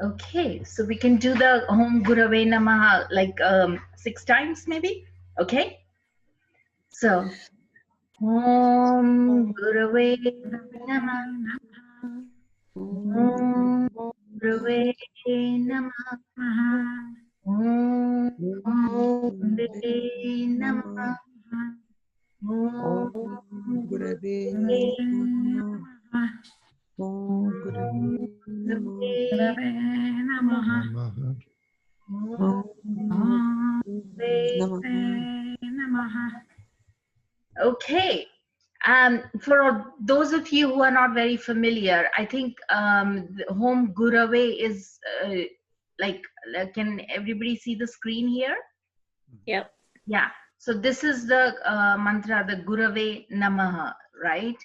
Okay, so we can do the Om Gurave Namaha like 6 times maybe. Okay, so Om Gurave Namaha. Om Gurave Namaha. Om Gurave Namaha. Om Gurave Om Gurave Namaha. Om Gurave Okay. For those of you who are not very familiar, I think the Home Gurave is like, can everybody see the screen here? Yep. Yeah. So this is the mantra, the Gurave Namaha, right?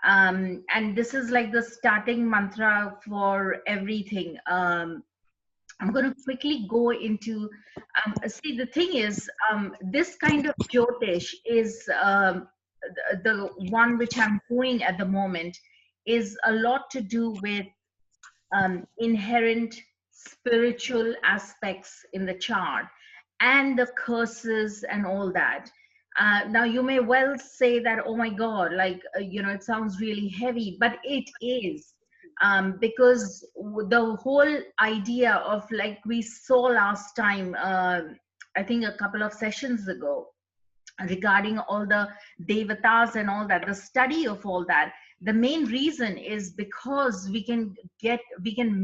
And this is like the starting mantra for everything. I'm going to quickly go into, see, the thing is, this kind of Jyotish is the one which I'm doing at the moment is a lot to do with inherent spiritual aspects in the chart and the curses and all that. Now you may well say that, oh my God, like, it sounds really heavy, but it is. Because the whole idea of, like we saw last time, I think a couple of sessions ago, regarding all the devatas and all that, the study of all that, the main reason is because we can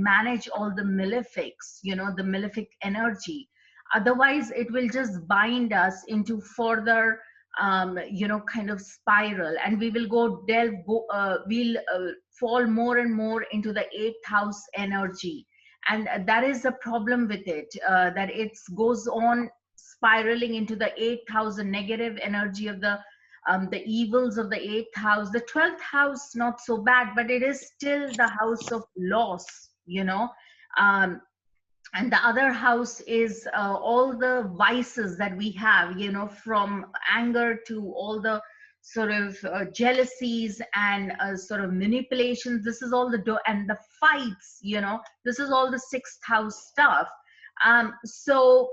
manage all the malefics, the malefic energy. Otherwise it will just bind us into further kind of spiral, and we will we'll fall more and more into the eighth house energy. And that is the problem with it, that it goes on spiraling into the 8,000 negative energy of the evils of the 8th house. The 12th house, not so bad, but it is still the house of loss, um, and the other house is all the vices that we have, from anger to all the sort of jealousies and sort of manipulations. This is all and the fights, this is all the sixth house stuff. So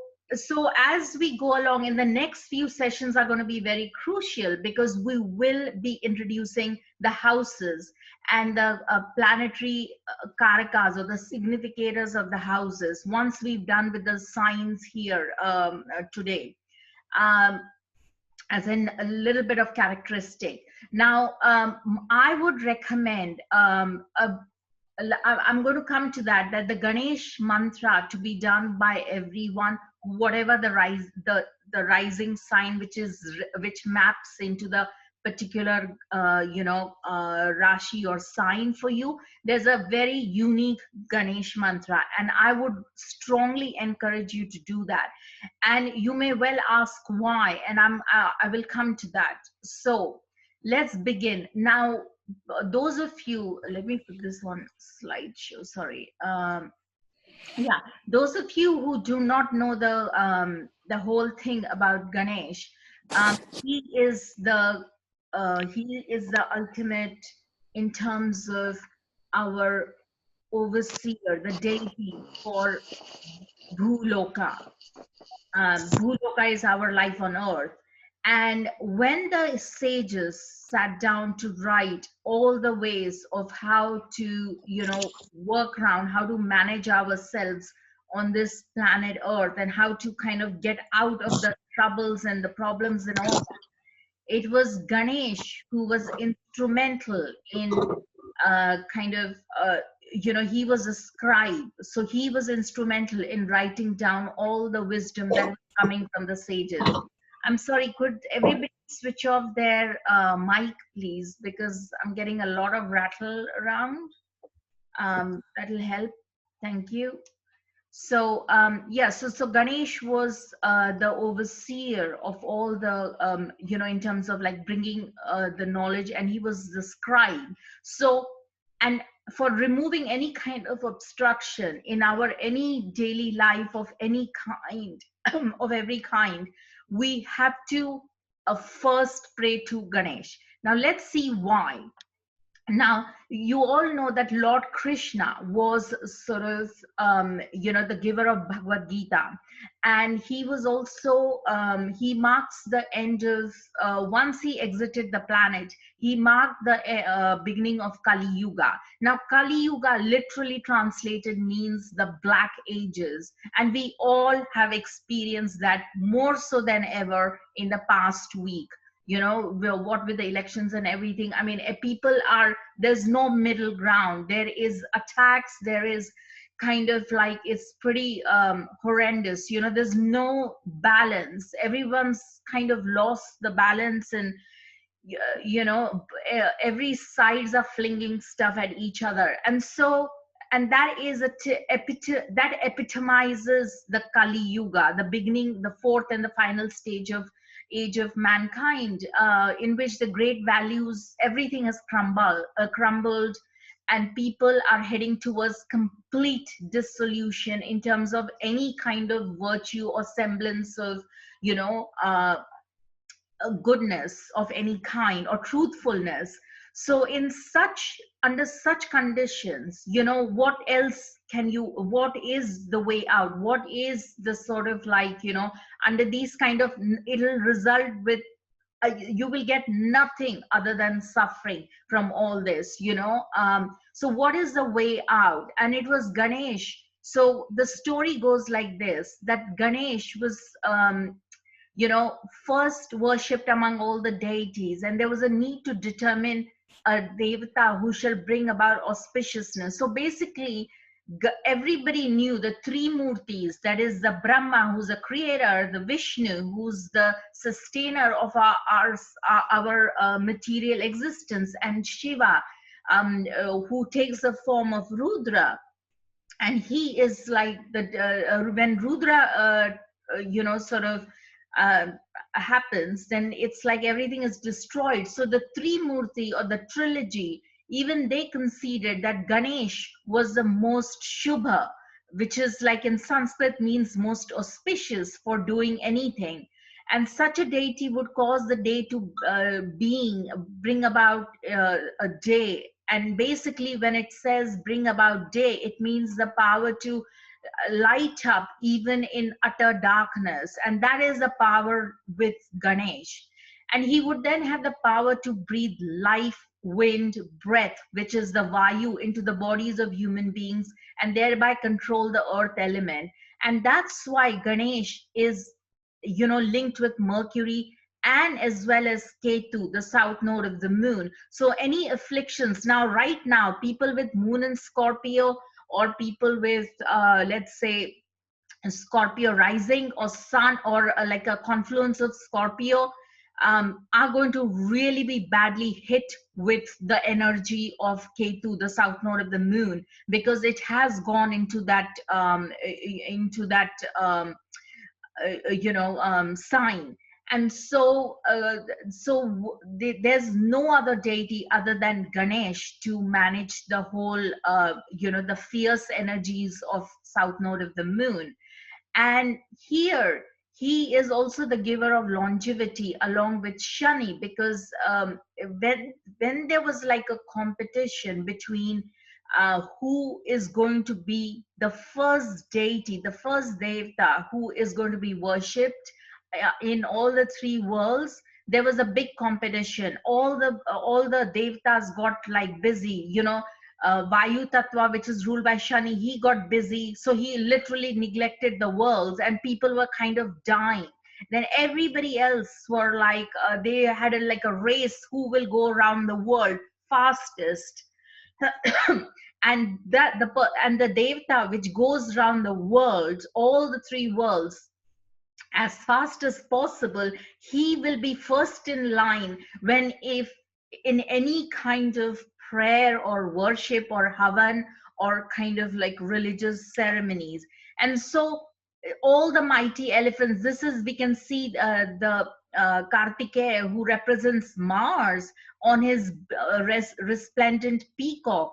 as we go along, in the next few sessions are going to be very crucial, because we will be introducing the houses and the planetary karakas, or the significators of the houses, once we've done with the signs here today, um, as in a little bit of characteristic. Now, I would recommend, I'm going to come to that the Ganesh mantra to be done by everyone, whatever the rising sign, which maps into the particular Rashi or sign for you. There's a very unique Ganesh mantra, and I would strongly encourage you to do that. And you may well ask why, and I will come to that. So let's begin now. Those of you, let me put this on slideshow, sorry. Yeah, those of you who do not know the whole thing about Ganesh, he is the ultimate in terms of our overseer, the deity for Bhuloka. Bhuloka is our life on earth. And when the sages sat down to write all the ways of how to, work around, how to manage ourselves on this planet Earth, and how to kind of get out of the troubles and the problems and all that, it was Ganesh who was instrumental in kind of, he was a scribe. So he was instrumental in writing down all the wisdom that was coming from the sages. I'm sorry, could everybody switch off their mic, please? Because I'm getting a lot of rattle around. That'll help. Thank you. So so Ganesh was the overseer of all the in terms of like bringing the knowledge, and he was the scribe. So, and for removing any kind of obstruction in our any daily life of any kind, of every kind, we have to first pray to Ganesh. Now let's see why. Now you all know that Lord Krishna was sort of the giver of Bhagavad Gita, and he was also he marks the end of once he exited the planet, he marked the beginning of Kali Yuga. Now Kali Yuga literally translated means the black ages, and we all have experienced that more so than ever in the past week. What with the elections and everything, I mean, people are, there's no middle ground, there is attacks, there is kind of like, it's pretty horrendous, there's no balance, everyone's kind of lost the balance, and every sides are flinging stuff at each other, and so, and that is that epitomizes the Kali Yuga, the beginning, the fourth and the final stage of age of mankind, in which the great values, everything has crumbled, and people are heading towards complete dissolution in terms of any kind of virtue or semblance of you know uh, goodness of any kind or truthfulness. So in such, under such conditions, what else can you, what is the way out, what is the sort of like, under these kind of, it'll result with you will get nothing other than suffering from all this, so what is the way out? And it was Ganesh. So the story goes like this, that Ganesh was you know, first worshipped among all the deities, and there was a need to determine a devata who shall bring about auspiciousness. So basically, everybody knew the three murtis, that is the Brahma, who's the creator, the Vishnu, who's the sustainer of our material existence, and Shiva, who takes the form of Rudra. And he is like the when Rudra sort of uh, happens, then it's like everything is destroyed. So the Trimurti or the trilogy, even they conceded that Ganesh was the most Shubha, which is like in Sanskrit means most auspicious for doing anything. And such a deity would cause the day to bring about a day. And basically, when it says bring about day, it means the power to light up even in utter darkness, and that is the power with Ganesh. And he would then have the power to breathe life, wind, breath, which is the vayu, into the bodies of human beings, and thereby control the earth element. And that's why Ganesh is linked with Mercury, and as well as Ketu, the south node of the moon. So any afflictions now, right now, people with moon in Scorpio, or people with let's say Scorpio rising or sun, or like a confluence of Scorpio, are going to really be badly hit with the energy of Ketu, the south node of the moon, because it has gone into that sign. And so there's no other deity other than Ganesh to manage the whole the fierce energies of south node of the moon. And here he is also the giver of longevity along with Shani, because when there was like a competition between who is going to be the first deity, the first devta who is going to be worshipped in all the three worlds, there was a big competition. All the devtas got like busy, Vayu Tattva, which is ruled by Shani, he got busy. So he literally neglected the worlds, and people were kind of dying. Then everybody else were like, they had like a race, who will go around the world fastest. And the Devta, which goes around the world, all the three worlds, as fast as possible, he will be first in line when, if in any kind of prayer or worship or havan or kind of like religious ceremonies. And so all the mighty elephants, this is, we can see the Kartikeya, who represents Mars on his resplendent peacock,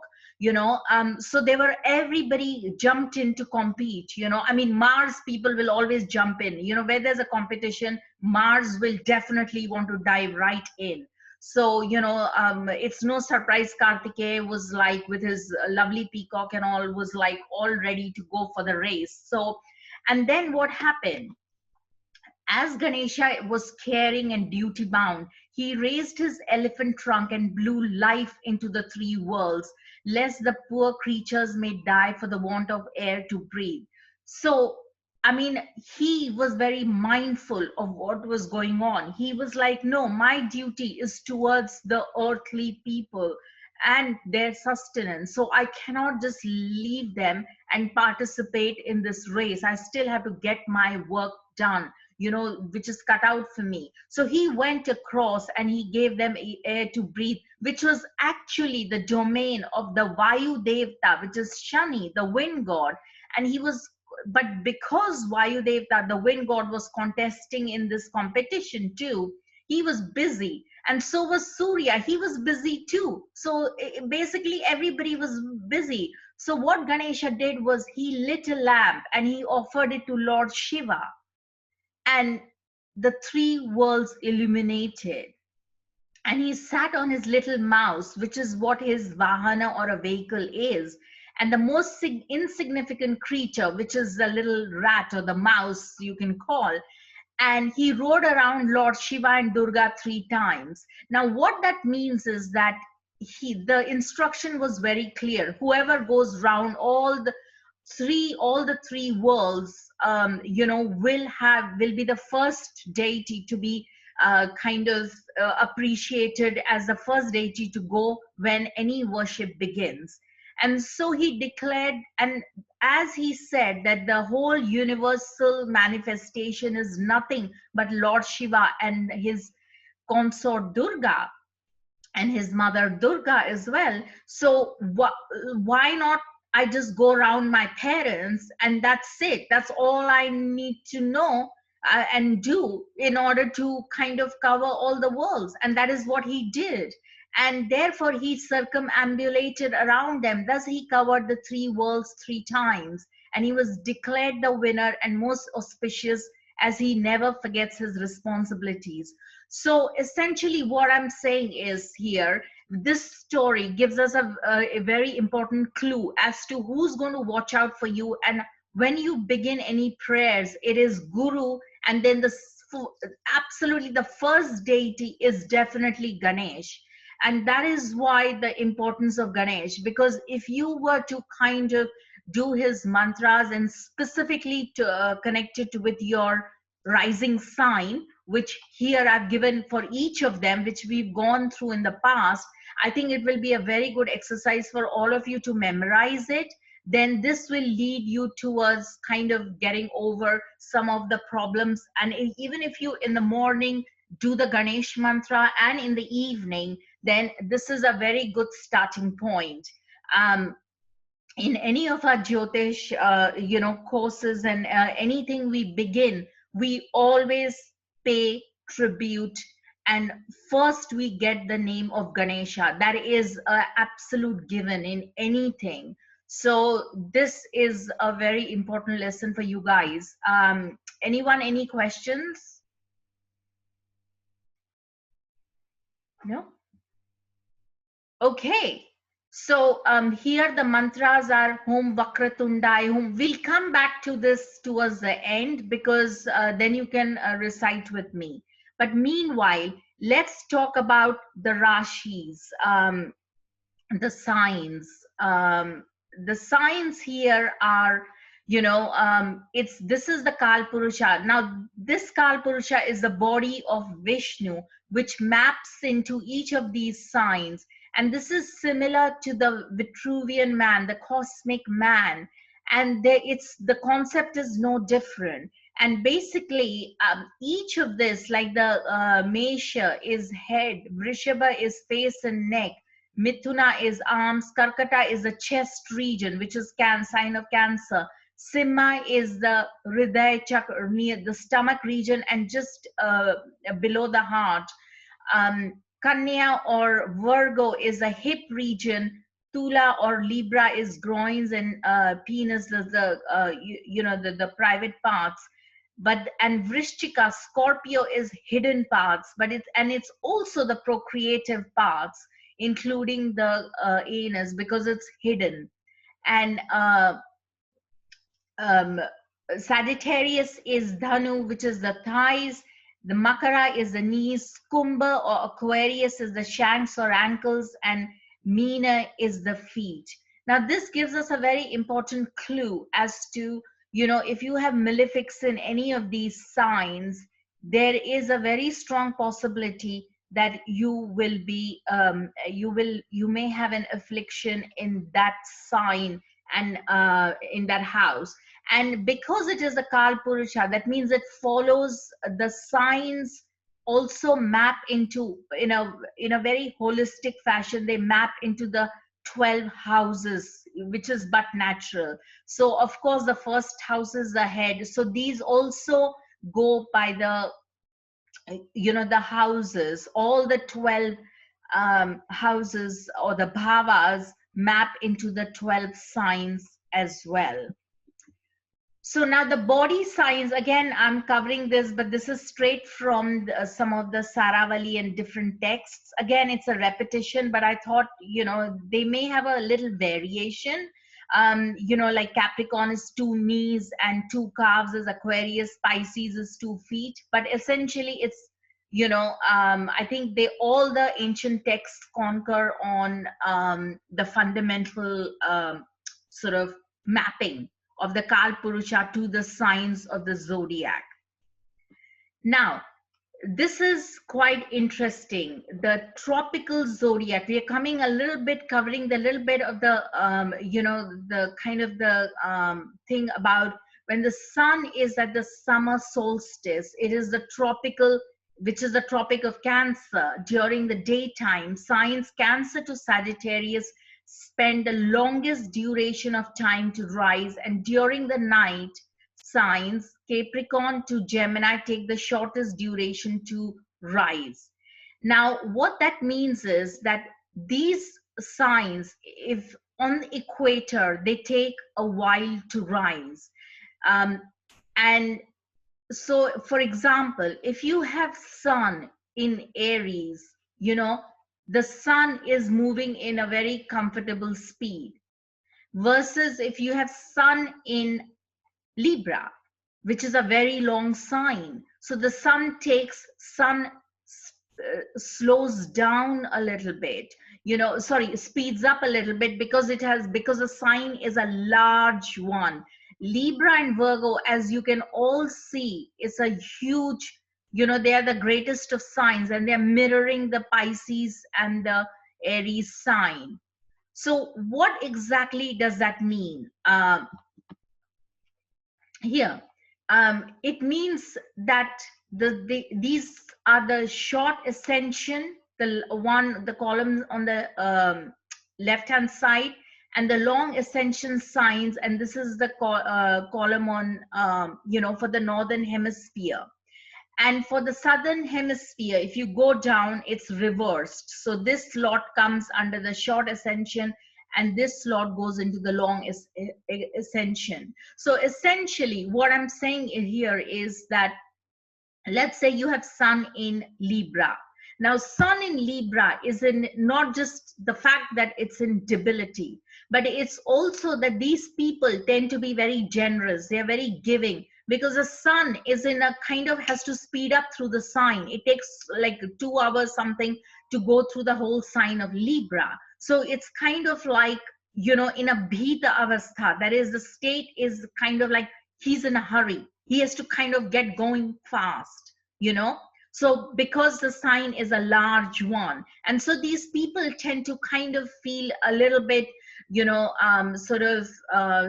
so they were, everybody jumped in to compete. I mean, Mars people will always jump in, where there's a competition, Mars will definitely want to dive right in. So, it's no surprise Kartikeya was like with his lovely peacock and all, was like all ready to go for the race. So, and then what happened? As Ganesha was caring and duty bound, he raised his elephant trunk and blew life into the three worlds, lest the poor creatures may die for the want of air to breathe. So, I mean, he was very mindful of what was going on. He was like, no, my duty is towards the earthly people and their sustenance. So I cannot just leave them and participate in this race. I still have to get my work done, which is cut out for me. So he went across and he gave them air to breathe, which was actually the domain of the Vayu Devta, which is Shani, the wind god. And but because Vayu Devta, the wind god, was contesting in this competition too, he was busy. And so was Surya, he was busy too. So basically, everybody was busy. So what Ganesha did was he lit a lamp and he offered it to Lord Shiva, and the three worlds illuminated. And he sat on his little mouse, which is what his vahana or a vehicle is. And the most insignificant creature, which is the little rat or the mouse you can call, and he rode around Lord Shiva and Durga 3 times. Now, what that means is that the instruction was very clear. Whoever goes round all the three worlds, will be the first deity to be kind of appreciated as the first deity to go when any worship begins. And so he declared, and as he said, that the whole universal manifestation is nothing but Lord Shiva and his consort Durga and his mother Durga as well. So why not I just go around my parents and that's it? That's all I need to know and do in order to kind of cover all the worlds. And that is what he did. And therefore he circumambulated around them. Thus he covered the three worlds 3 times. And he was declared the winner and most auspicious, as he never forgets his responsibilities. So essentially, what I'm saying is here, this story gives us a very important clue as to who's going to watch out for you. And when you begin any prayers, it is Guru, and then absolutely the first deity is definitely Ganesh. And that is why the importance of Ganesh, because if you were to kind of do his mantras and specifically connected with your rising sign, which here I've given for each of them, which we've gone through in the past, I think it will be a very good exercise for all of you to memorize it. Then this will lead you towards kind of getting over some of the problems. And even if you in the morning do the Ganesh mantra and in the evening, then this is a very good starting point. In any of our Jyotish, courses and anything we begin, we always pay tribute, and first we get the name of Ganesha. That is an absolute given in anything. So this is a very important lesson for you guys. Anyone, any questions? No? Okay. So here the mantras are Hum Vakratundai Hum. We'll come back to this towards the end, because then you can recite with me. But meanwhile, let's talk about the Rashis, the signs. The signs here are, this is the Kalpurusha. Now, this Kalpurusha is the body of Vishnu, which maps into each of these signs. And this is similar to the Vitruvian man, the cosmic man. And the concept is no different. And basically, each of this, like the Mesha is head, Vrishabha is face and neck, Mithuna is arms, Karkata is the chest region, which is sign of Cancer. Simha is the Hriday chakra, near the stomach region and just below the heart. Kanya or Virgo is the hip region. Tula or Libra is groins, and penis is the private parts. but and Vrishchika, Scorpio, is hidden paths, but it's also the procreative paths, including the anus, because it's hidden. And um, Sagittarius is Dhanu, which is the thighs. The Makara is the knees. Kumbha or Aquarius is the shanks or ankles, and Meena is the feet. Now, this gives us a very important clue as to, if you have malefics in any of these signs, there is a very strong possibility that you may have an affliction in that sign and in that house. And because it is a Kal Purusha, that means it follows the signs, also map into, in a very holistic fashion, they map into the 12 houses, which is but natural. So of course the first house is the head, so these also go by the, the houses. All the 12 houses or the bhavas map into the 12 signs as well. So now the body signs, again, I'm covering this, but this is straight from some of the Saravali and different texts. Again, it's a repetition, but I thought, they may have a little variation. Like Capricorn is 2 knees and 2 calves, is Aquarius, Pisces is 2 feet. But essentially it's, I think all the ancient texts concur on the fundamental sort of mapping of the Kal Purusha to the signs of the zodiac. Now, this is quite interesting. The tropical zodiac, we are coming a little bit, covering the little bit of the, the kind of the thing about when the sun is at the summer solstice. It is the tropical, which is the Tropic of Cancer. During the daytime, signs Cancer to Sagittarius spend the longest duration of time to rise, and during the night, signs Capricorn to Gemini take the shortest duration to rise. Now, what that means is that these signs, if on the equator, they take a while to rise. And so, for example, if you have Sun in Aries, the sun is moving in a very comfortable speed, versus if you have sun in Libra, which is a very long sign. So the sun slows down a little bit, speeds up a little bit, because the sign is a large one. Libra and Virgo, as you can all see, is a huge, they are the greatest of signs, and they're mirroring the Pisces and the Aries sign. So what exactly does that mean? Here, it means that these are the short ascension, the column on the left hand side, and the long ascension signs, and this is the column on for the northern hemisphere. And for the southern hemisphere, if you go down, it's reversed. So this slot comes under the short ascension, and this slot goes into the long ascension. So essentially, what I'm saying here is that, let's say you have Sun in Libra. Now, Sun in Libra is in not just the fact that it's in debility, but it's also that these people tend to be very generous. They're very giving, because the sun is in a kind of, has to speed up through the sign. It takes like 2 hours something to go through the whole sign of Libra. So it's kind of like, in a bhita avastha, that is, the state is kind of like he's in a hurry. He has to kind of get going fast, So because the sign is a large one, and so these people tend to kind of feel a little bit, sort of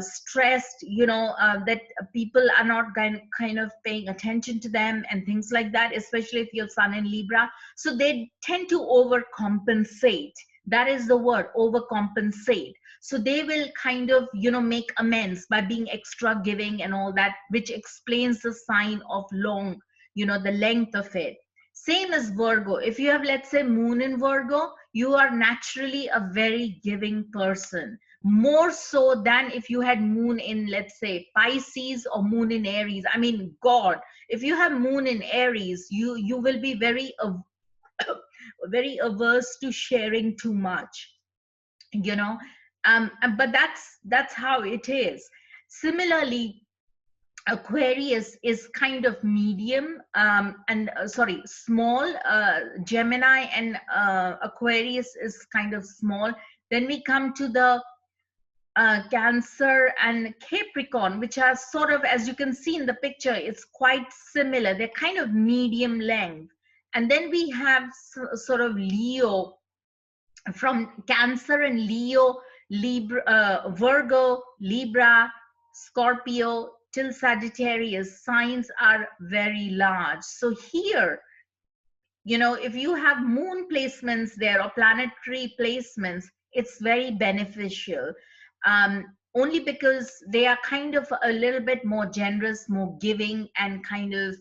stressed, that people are not kind of paying attention to them and things like that, especially if you're Sun in Libra. So they tend to overcompensate. That is the word, overcompensate. So they will kind of, make amends by being extra giving and all that, which explains the sign of long, the length of it. Same as Virgo. If you have, let's say, Moon in Virgo, you are naturally a very giving person. more so than if you had moon in, let's say, Pisces or moon in Aries. I mean, God, if you have moon in Aries, you will be very very averse to sharing too much, you know. But that's how it is. Similarly, Aquarius is kind of medium, and sorry, small. Gemini and Aquarius is kind of small. Then we come to the Cancer and Capricorn, which are sort of, as you can see in the picture, it's quite similar. They're kind of medium length. And then we have sort of Leo, from Cancer and Leo, Libra, Virgo, Libra, Scorpio till Sagittarius. Signs are very large. So here, you know, if you have moon placements there or planetary placements, it's very beneficial. Only because they are kind of a little bit more generous, more giving, and kind of,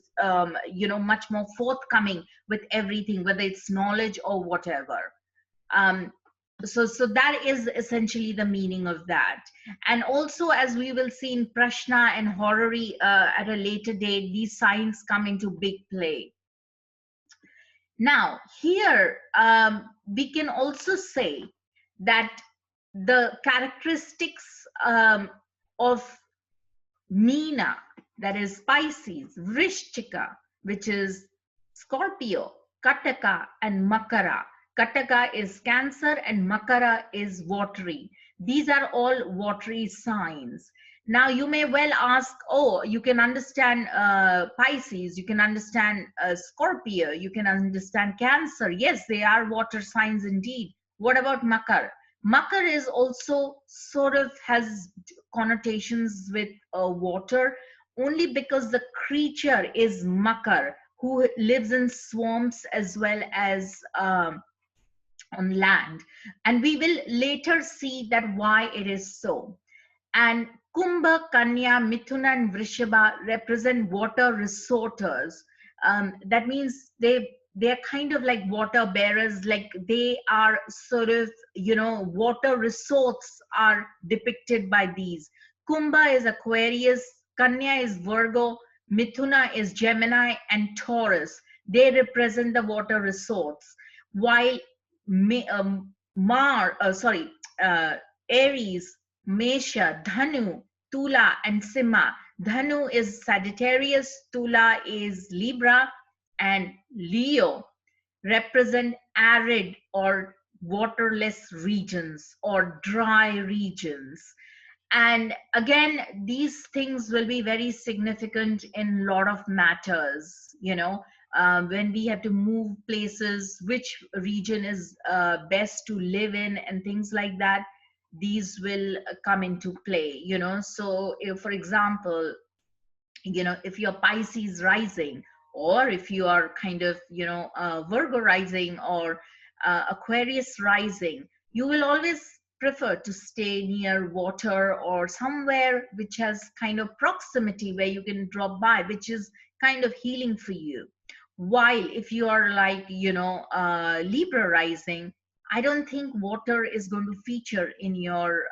you know, much more forthcoming with everything, whether it's knowledge or whatever. So that is essentially the meaning of that. And also, as we will see in Prashna and Horary at a later date, these signs come into big play. Now, here we can also say that the characteristics of Meena, that is Pisces, Vrishchika, which is Scorpio, Kataka, and Makara. Kataka is Cancer and Makara is watery. These are all watery signs. Now, you may well ask, oh, you can understand Pisces, you can understand Scorpio, you can understand Cancer. Yes, they are water signs indeed. What about Makar? Makar is also sort of has connotations with water, only because the creature is Makar, who lives in swamps as well as on land. And we will later see that why it is so. And Kumbha, Kanya, Mithuna, and Vrishabha represent water resorters. That means they're kind of like water bearers, like they are sort of, you know, water resorts are depicted by these. Kumbha is Aquarius, Kanya is Virgo, Mithuna is Gemini, and Taurus. They represent the water resorts, while Aries, Mesha, Dhanu, Tula, and Simha. Dhanu is Sagittarius, Tula is Libra, and Leo represent arid or waterless regions or dry regions. And again, these things will be very significant in a lot of matters, you know. When we have to move places, which region is best to live in, and things like that, these will come into play, you know. So if, for example, you know, if you're Pisces rising, or if you are kind of, you know, Virgo rising or Aquarius rising, you will always prefer to stay near water or somewhere which has kind of proximity where you can drop by, which is kind of healing for you. While if you are like, you know, Libra rising, I don't think water is going to feature in your,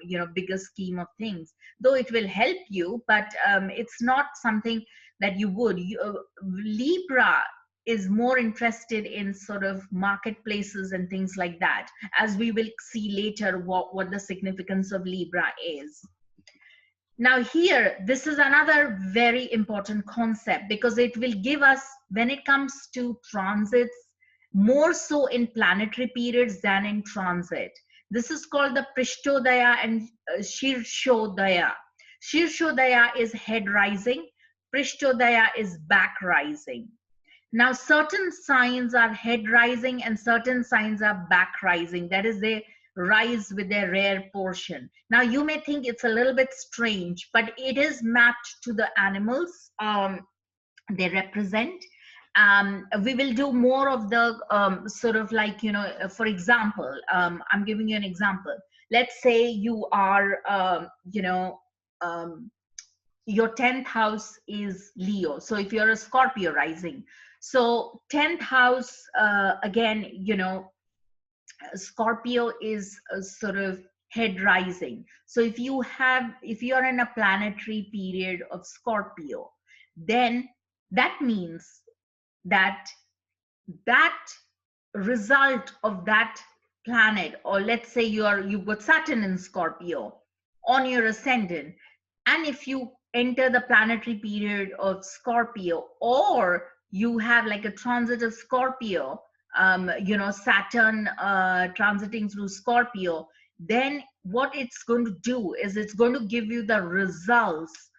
you know, bigger scheme of things, though it will help you, but it's not something that you would. Libra is more interested in sort of marketplaces and things like that, as we will see later what the significance of Libra is. Now here, this is another very important concept, because it will give us, when it comes to transits, more so in planetary periods than in transit. This is called the Prishtodaya and Shirshodaya. Shirshodaya is head rising, Prishtodaya is back rising. Now, certain signs are head rising and certain signs are back rising. That is, they rise with their rear portion. Now, you may think it's a little bit strange, but it is mapped to the animals they represent. We will do more of the sort of like, you know, for example, I'm giving you an example. Let's say you are, you know, your 10th house is Leo. So if you're a Scorpio rising, so 10th house, again, you know, Scorpio is sort of head rising. So if you're in a planetary period of Scorpio, then that means that that result of that planet, or let's say you've got Saturn in Scorpio on your ascendant, and if you enter the planetary period of Scorpio, or you have like a transit of Scorpio, Saturn transiting through Scorpio, then what it's going to do is it's going to give you the results,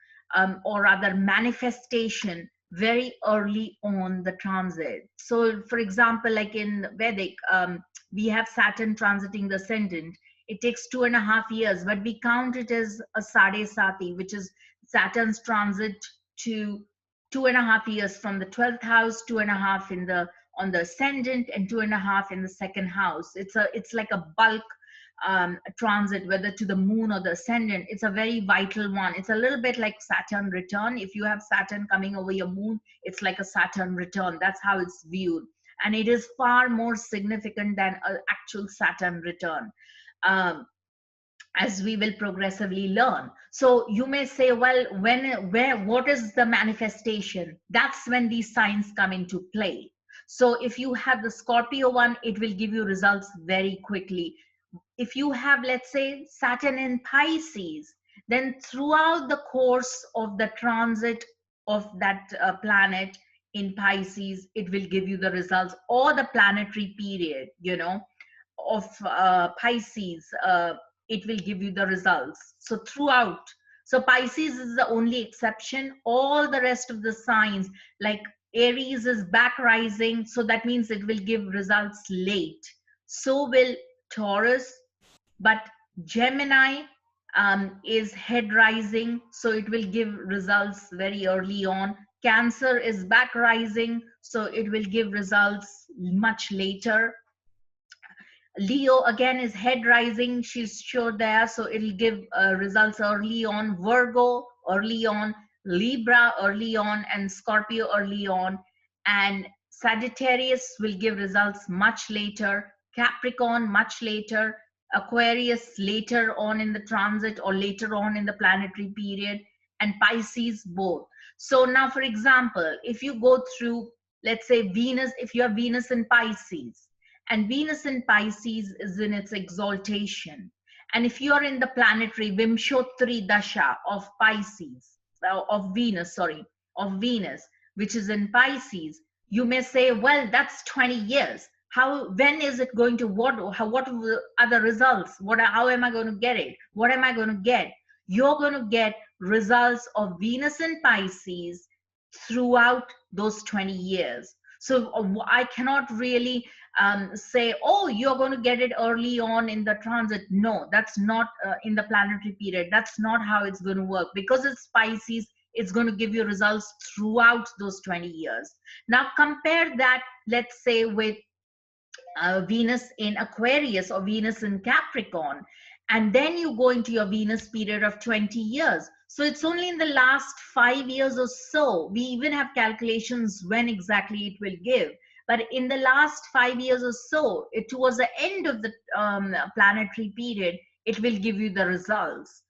or rather manifestation, very early on the transit. So for example, like in Vedic, we have Saturn transiting the ascendant. It takes 2.5 years, but we count it as a Sade Sati, which is Saturn's transit to 2.5 years from the 12th house, 2.5 in the on the ascendant, and 2.5 in the second house. It's like a bulk transit, whether to the moon or the ascendant. It's a very vital one. It's a little bit like Saturn return. If you have Saturn coming over your moon, it's like a Saturn return. That's how it's viewed, and it is far more significant than an actual Saturn return, as we will progressively learn. So you may say, well, what is the manifestation? That's when these signs come into play. So if you have the Scorpio one, it will give you results very quickly. If you have, let's say, Saturn in Pisces, then throughout the course of the transit of that planet in Pisces, it will give you the results, or the planetary period, of Pisces, it will give you the results. So throughout, so Pisces is the only exception. All the rest of the signs, like Aries is back rising, so that means it will give results late. So will Taurus, but Gemini is head rising, so it will give results very early on. Cancer is back rising, so it will give results much later. Leo again is head rising, she's sure there, so it'll give results early on. Virgo early on, Libra early on, and Scorpio early on. And Sagittarius will give results much later, Capricorn much later, Aquarius later on in the transit or later on in the planetary period, and Pisces both. So now, for example, if you go through, let's say Venus, if you have Venus in Pisces, and Venus in Pisces is in its exaltation, and if you are in the planetary Vimshottari Dasha of Pisces, of Venus, which is in Pisces, you may say, well, that's 20 years. When is it going to, what are the results? How am I going to get it? What am I going to get? You're going to get results of Venus in Pisces throughout those 20 years. So I cannot really say, oh, you're going to get it early on in the transit. No, that's not in the planetary period. That's not how it's going to work. Because it's Pisces, it's going to give you results throughout those 20 years. Now compare that, let's say, with Venus in Aquarius or Venus in Capricorn, and then you go into your Venus period of 20 years. So it's only in the last 5 years or so, we even have calculations when exactly it will give. But in the last 5 years or so, towards the end of the planetary period, it will give you the results,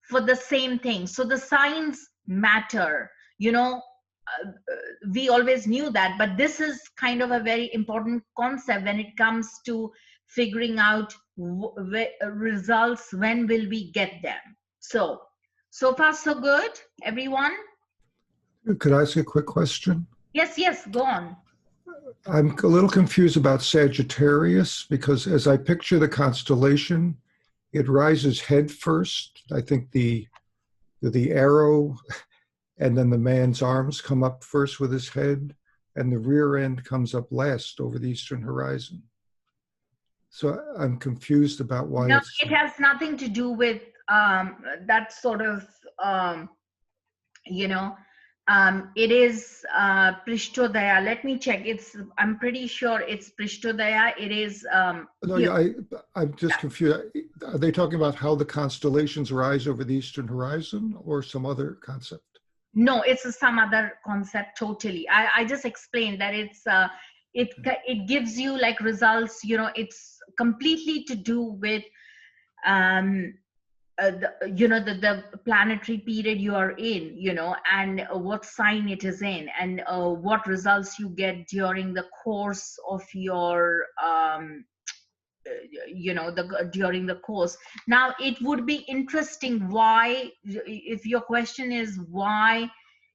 for the same thing. So the signs matter, we always knew that, but this is kind of a very important concept when it comes to figuring out results. When will we get them? So far so good, everyone. Could I ask a quick question? Yes, go on. I'm a little confused about Sagittarius, because as I picture the constellation, it rises head first. I think the arrow, and then the man's arms come up first with his head, and the rear end comes up last over the eastern horizon. So I'm confused about why no, it has nothing to do with that sort of, it is Prishtodaya. Let me check. I'm pretty sure it's Prishtodaya. It is. No, yeah, I'm just confused. Are they talking about how the constellations rise over the eastern horizon, or some other concept? No, it's some other concept totally. I just explained that it gives you like results. It's completely to do with um, the planetary period you are in, and what sign it is in, and what results you get during the course of your during the course. Now it would be interesting why, if your question is why,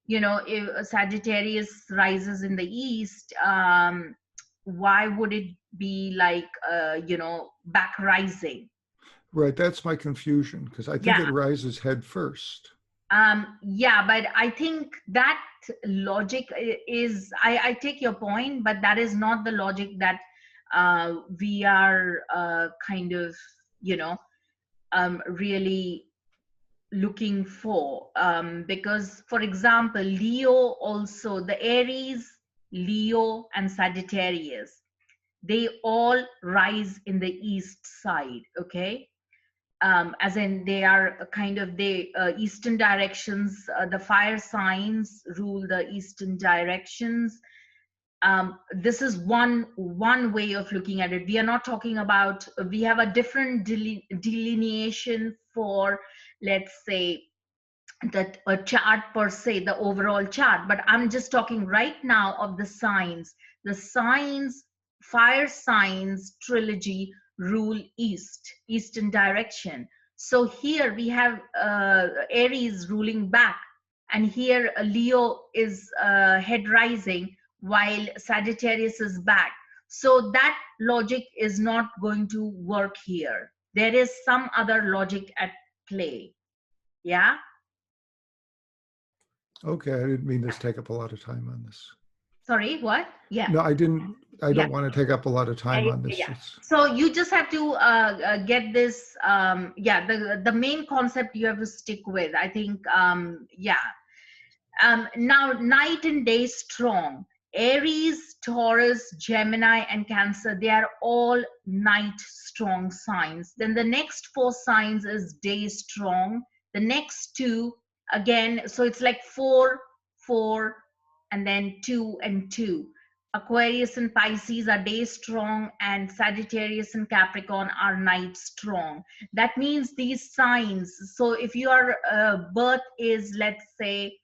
if Sagittarius rises in the east, why would it be like back rising? Right, that's my confusion, because I think Yeah. it rises head first. Yeah, but I think that logic is, I take your point, but that is not the logic that we are kind of, really looking for. Because, for example, Leo also, the Aries, Leo, and Sagittarius, they all rise in the east side, okay? As in they are kind of the eastern directions. The fire signs rule the eastern directions. This is one way of looking at it. We are not talking about, we have a different delineation for, let's say, that a chart per se, the overall chart, but I'm just talking right now of the signs. The signs, fire signs trilogy rule eastern direction. So here we have Aries ruling back, and here Leo is head rising, while Sagittarius is back. So that logic is not going to work here. There is some other logic at play. Yeah. Okay, I didn't mean to take up a lot of time on this. Sorry, what? Yeah. No, I didn't. I Yeah. don't want to take up a lot of time on this. Yeah. So you just have to get this. Yeah, the main concept you have to stick with. I think. Yeah. Now, night and day strong. Aries, Taurus, Gemini, and Cancer, they are all night strong signs. Then the next four signs is day strong. The next two, again, so it's like four, four, and then two and two. Aquarius and Pisces are day strong, and Sagittarius and Capricorn are night strong. That means these signs. So if your birth is, let's say,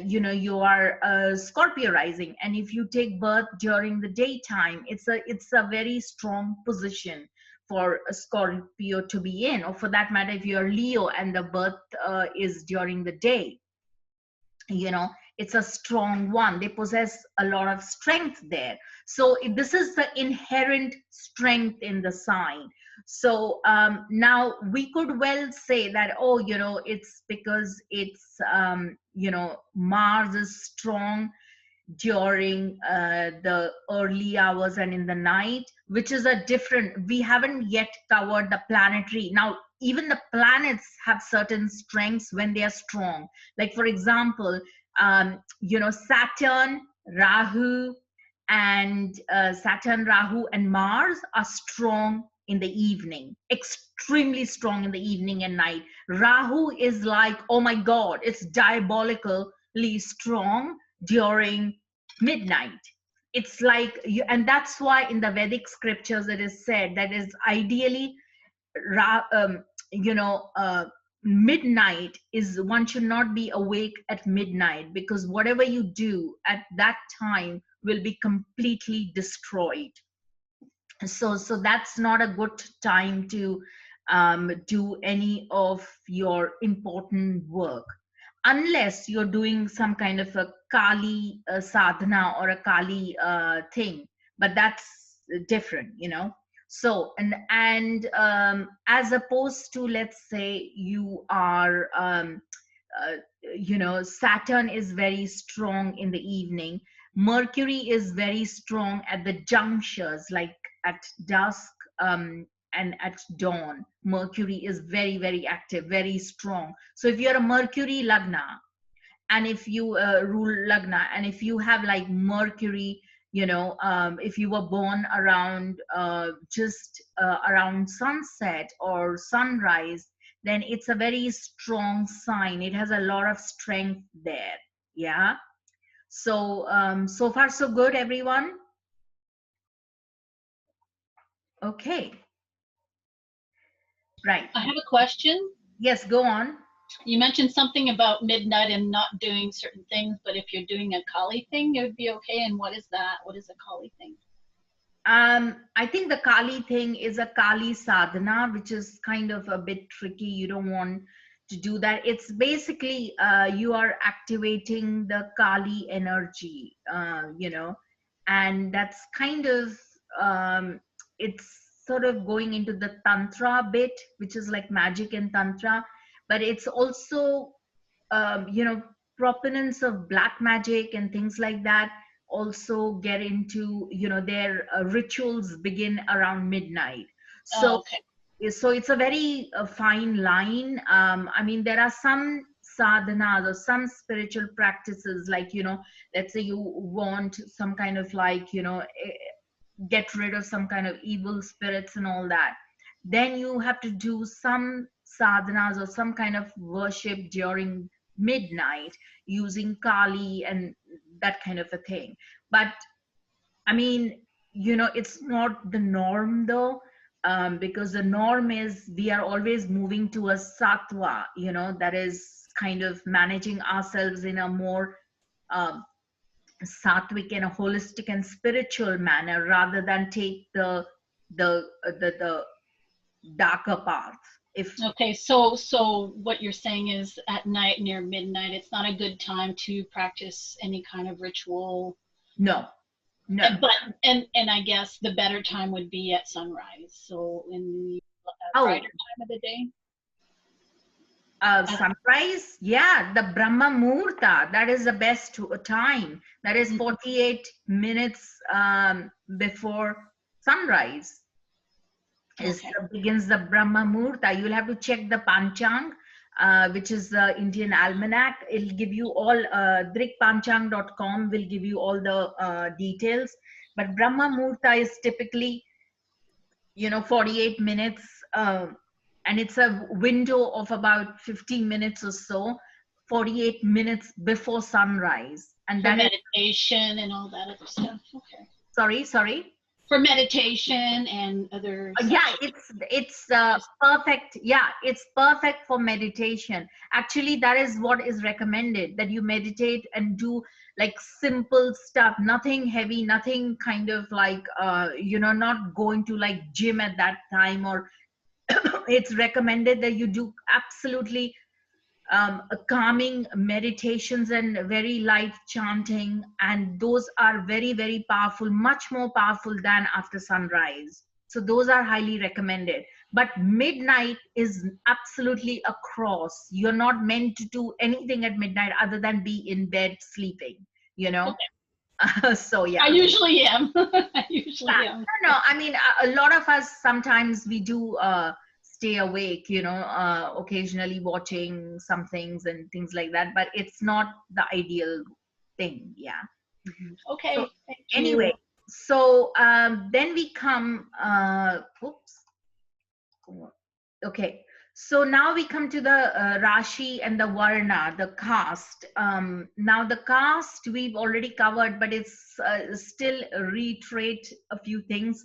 you are Scorpio rising, and if you take birth during the daytime, it's a very strong position for a Scorpio to be in. Or for that matter, if you're Leo and the birth is during the day, it's a strong one. They possess a lot of strength there. So this is the inherent strength in the sign. So now we could well say that, oh, it's because it's Mars is strong during the early hours and in the night, which is a different, we haven't yet covered the planetary. Now even the planets have certain strengths when they are strong. Like for example, Saturn, Rahu, and Mars are strong in the evening, extremely strong in the evening and night. Rahu is like, oh my god, it's diabolically strong during midnight. It's like and that's why in the Vedic scriptures it is said that is ideally um, you know uh, midnight is, one should not be awake at midnight, because whatever you do at that time will be completely destroyed. So that's not a good time to do any of your important work, unless you're doing some kind of a Kali sadhana or a Kali thing, but that's different. So as opposed to, let's say, you are uh, Saturn is very strong in the evening. Mercury is very strong at the junctures, like at dusk, and at dawn. Mercury is very, very active, very strong. So if you're a Mercury Lagna, and if you rule Lagna, and if you have like Mercury, if you were born around just around sunset or sunrise, then it's a very strong sign. It has a lot of strength there. Yeah. So so far so good, everyone. Okay. Right. I have a question. Yes, go on. You mentioned something about midnight and not doing certain things, but if you're doing a Kali thing, it would be okay. And what is that? What is a Kali thing? I think the Kali thing is a Kali sadhana, which is kind of a bit tricky. You don't want to do that. It's basically you are activating the Kali energy, and that's kind of it's sort of going into the Tantra bit, which is like magic and Tantra, but it's also proponents of black magic and things like that also get into, their rituals begin around midnight. Oh, So okay. so it's a very fine line. I mean, there are some sadhanas or some spiritual practices, like, let's say you want some kind of like, get rid of some kind of evil spirits and all that, then you have to do some sadhanas or some kind of worship during midnight using Kali and that kind of a thing. But I mean, it's not the norm though, because the norm is we are always moving to a sattva, that is kind of managing ourselves in a more um, sattvic and a holistic and spiritual manner, rather than take the darker path. If Okay, so what you're saying is at night near midnight, it's not a good time to practice any kind of ritual. no, no. And I guess the better time would be at sunrise. So in the Oh, brighter time of the day. sunrise, yeah, the Brahma Muhurta, that is the best time. That is 48 minutes before sunrise. Okay. Begins the Brahma Muhurta. You'll have to check the Panchang, which is the Indian almanac. It'll give you all, drikpanchang.com will give you all the details. But Brahma Muhurta is typically, 48 minutes, and it's a window of about 15 minutes or so, 48 minutes before sunrise. And For that is, meditation and all that other stuff. Okay. sorry. For meditation and other Yeah, stuff. it's perfect. Yeah, it's perfect for meditation. Actually, that is what is recommended, that you meditate and do like simple stuff, nothing heavy, nothing kind of like not going to like gym at that time, or it's recommended that you do absolutely calming meditations and very light chanting, and those are very, very powerful, much more powerful than after sunrise. So those are highly recommended. But midnight is absolutely a cross. You're not meant to do anything at midnight other than be in bed sleeping, so yeah. I usually am. I usually Yeah, am. no, I mean, a lot of us sometimes we do stay awake, occasionally watching some things and things like that, but it's not the ideal thing. Yeah. So Okay. Thank anyway, you. so then we come, oops. Okay. So now we come to the Rashi and the Varna, the caste. Now the caste we've already covered, but it's still reiterate a few things.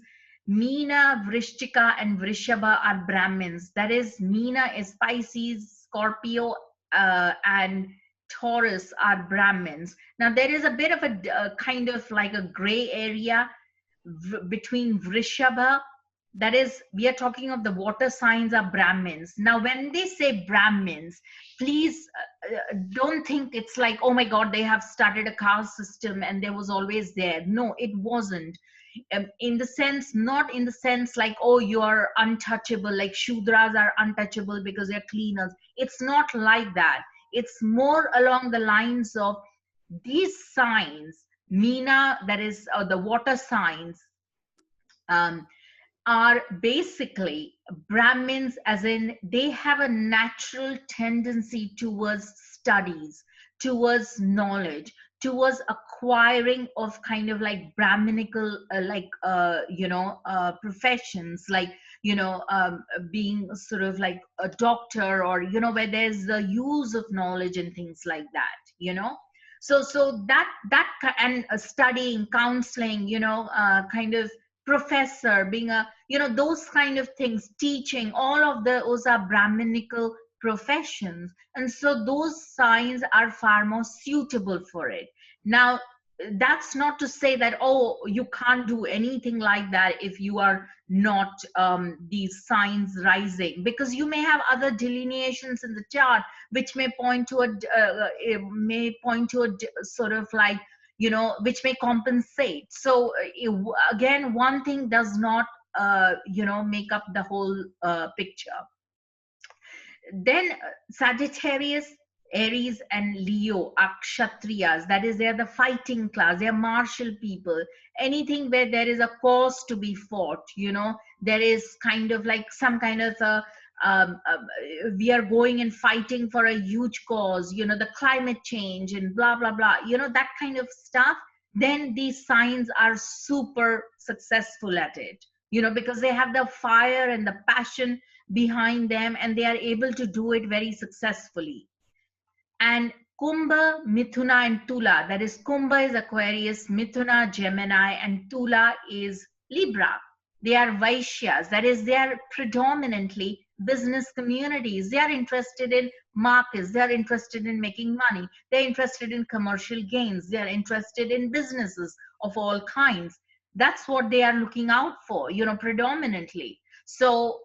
Meena, Vrishchika, and Vrishabha are Brahmins. That is, Meena is Pisces, Scorpio, and Taurus are Brahmins. Now there is a bit of a kind of like a gray area between Vrishabha, that is, we are talking of the water signs are Brahmins. Now when they say Brahmins, please don't think it's like, oh my god, they have started a caste system and there was always there. No, it wasn't. In the sense, not in the sense like, oh, you are untouchable, like Shudras are untouchable because they're cleaners. It's not like that. It's more along the lines of these signs, Meena, that is the water signs, are basically Brahmins, as in they have a natural tendency towards studies, towards knowledge, towards acquiring of kind of like Brahminical, professions, like, being sort of like a doctor, or, where there's the use of knowledge and things like that. So that and studying, counseling, kind of professor, being a, those kind of things, teaching, all of those are Brahminical professions. And so those signs are far more suitable for it. Now, that's not to say that, oh, you can't do anything like that if you are not these signs rising, because you may have other delineations in the chart which may point to a sort of like, which may compensate. So again, one thing does not make up the whole picture. Then Sagittarius, Aries, and Leo are Kshatriyas. That is, they're the fighting class. They're martial people. Anything where there is a cause to be fought, there is kind of like some kind of a, we are going and fighting for a huge cause, the climate change and blah, blah, blah, that kind of stuff. Then these signs are super successful at it, because they have the fire and the passion behind them, and they are able to do it very successfully. And Kumbha, Mithuna, and Tula, that is, Kumbha is Aquarius, Mithuna Gemini, and Tula is Libra. They are Vaishyas, that is, they are predominantly business communities. They are interested in markets, they are interested in making money, they're interested in commercial gains, they are interested in businesses of all kinds. That's what they are looking out for, predominantly. So,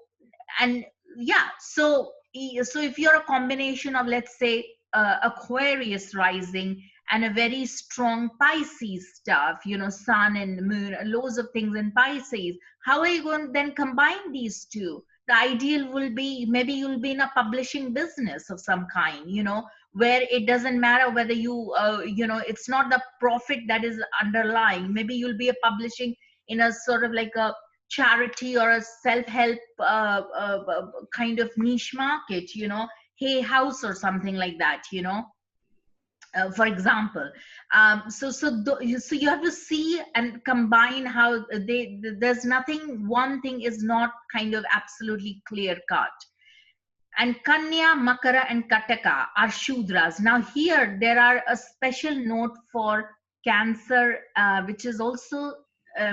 and yeah, so if you're a combination of, let's say, Aquarius rising and a very strong Pisces stuff, sun and moon, loads of things in Pisces, how are you going to then combine these two? The ideal will be, maybe you'll be in a publishing business of some kind, where it doesn't matter whether you, it's not the profit that is underlying. Maybe you'll be a publishing in a sort of like a charity or a self-help kind of niche market, Hay House or something like that, for example. So you have to see and combine how there's nothing, one thing is not kind of absolutely clear cut. And Kanya, Makara, and Kataka are Shudras. Now here there are a special note for Cancer, which is also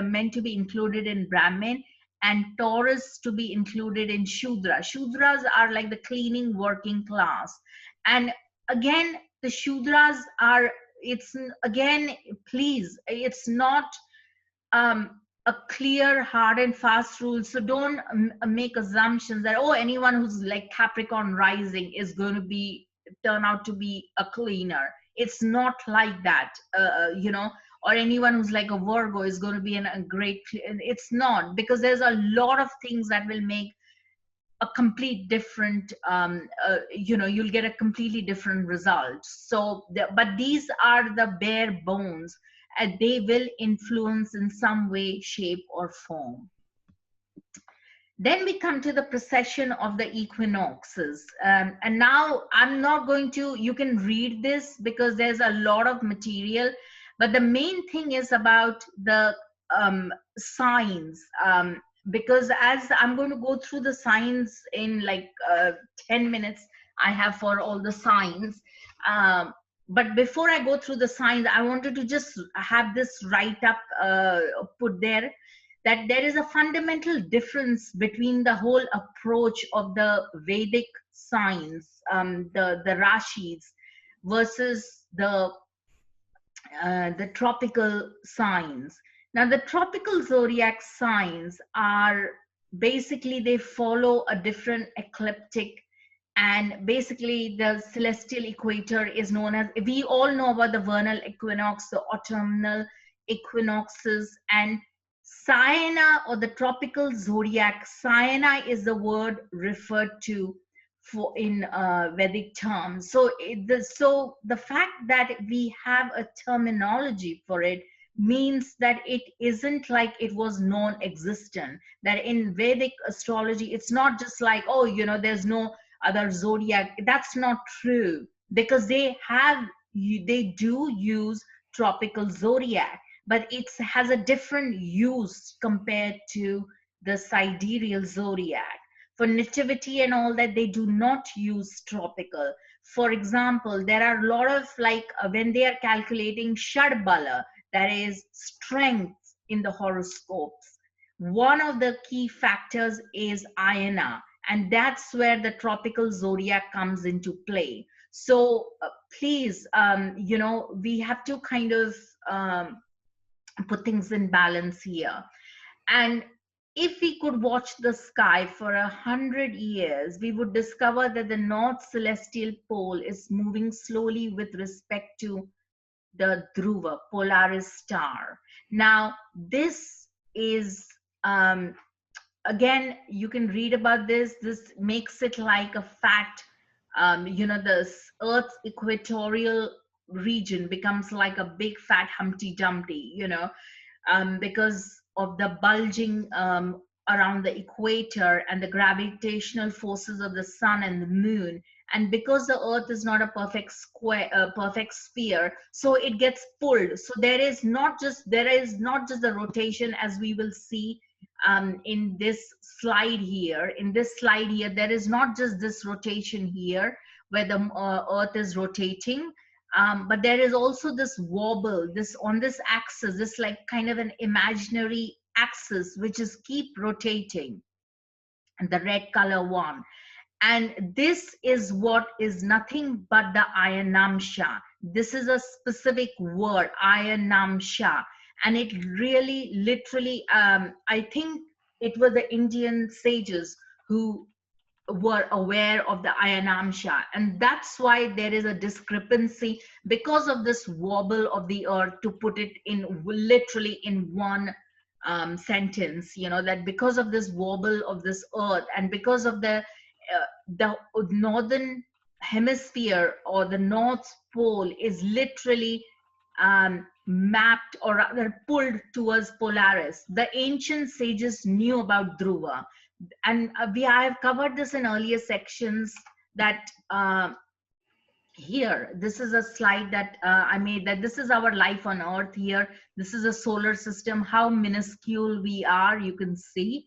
meant to be included in Brahmin, and Taurus to be included in Shudra. Shudras are like the cleaning working class. And again, the Shudras are, it's again, please, it's not a clear, hard and fast rule. So don't make assumptions that, oh, anyone who's like Capricorn rising is going to turn out to be a cleaner. It's not like that, or anyone who's like a Virgo is going to be a great, it's not, because there's a lot of things that will make a complete different, you'll get a completely different result. So, but these are the bare bones, and they will influence in some way, shape, or form. Then we come to the precession of the equinoxes. And now I'm not going to, you can read this because there's a lot of material, but the main thing is about the signs. Because as I'm going to go through the signs in like 10 minutes, I have for all the signs. But before I go through the signs, I wanted to just have this write-up put there, that there is a fundamental difference between the whole approach of the Vedic signs, the Rashis, versus the tropical signs. Now, the tropical zodiac signs are basically, they follow a different ecliptic, and basically the celestial equator is known as, we all know about the vernal equinox, the autumnal equinoxes, and Sayana, or the tropical zodiac, Sayana is the word referred to for in Vedic terms. So the fact that we have a terminology for it means that it isn't like it was non-existent, that in Vedic astrology it's not just like, oh, there's no other zodiac. That's not true, because they do use tropical zodiac, but it has a different use compared to the sidereal zodiac. For nativity and all that, they do not use tropical. For example, there are a lot of, like, when they are calculating Shadbala, that is strength in the horoscopes, one of the key factors is Ayana, and that's where the tropical zodiac comes into play. So please, we have to kind of put things in balance here. And if we could watch the sky for 100 years, we would discover that the North Celestial Pole is moving slowly with respect to the Dhruva, Polaris star. Now, this is, again, you can read about this. This makes it like a fact. The Earth's equatorial region becomes like a big fat Humpty Dumpty, because of the bulging around the equator and the gravitational forces of the sun and the moon. And because the earth is not a perfect square, perfect sphere, so it gets pulled. So there is not just the rotation, as we will see in this slide here. In this slide here, there is not just this rotation here where the earth is rotating, but there is also this wobble, this on this axis, this like kind of an imaginary axis which is keep rotating, and the red color one. And this is what is nothing but the Ayanamsha. This is a specific word, Ayanamsha. And it really, literally, I think it was the Indian sages who were aware of the Ayanamsha. And that's why there is a discrepancy because of this wobble of the earth, to put it in literally in one sentence, that because of this wobble of this earth, and because of the northern hemisphere, or the North Pole is literally mapped, or rather pulled towards Polaris. The ancient sages knew about Dhruva, and I have covered this in earlier sections, that here, this is a slide that I made, that this is our life on earth here. This is a solar system, how minuscule we are, you can see.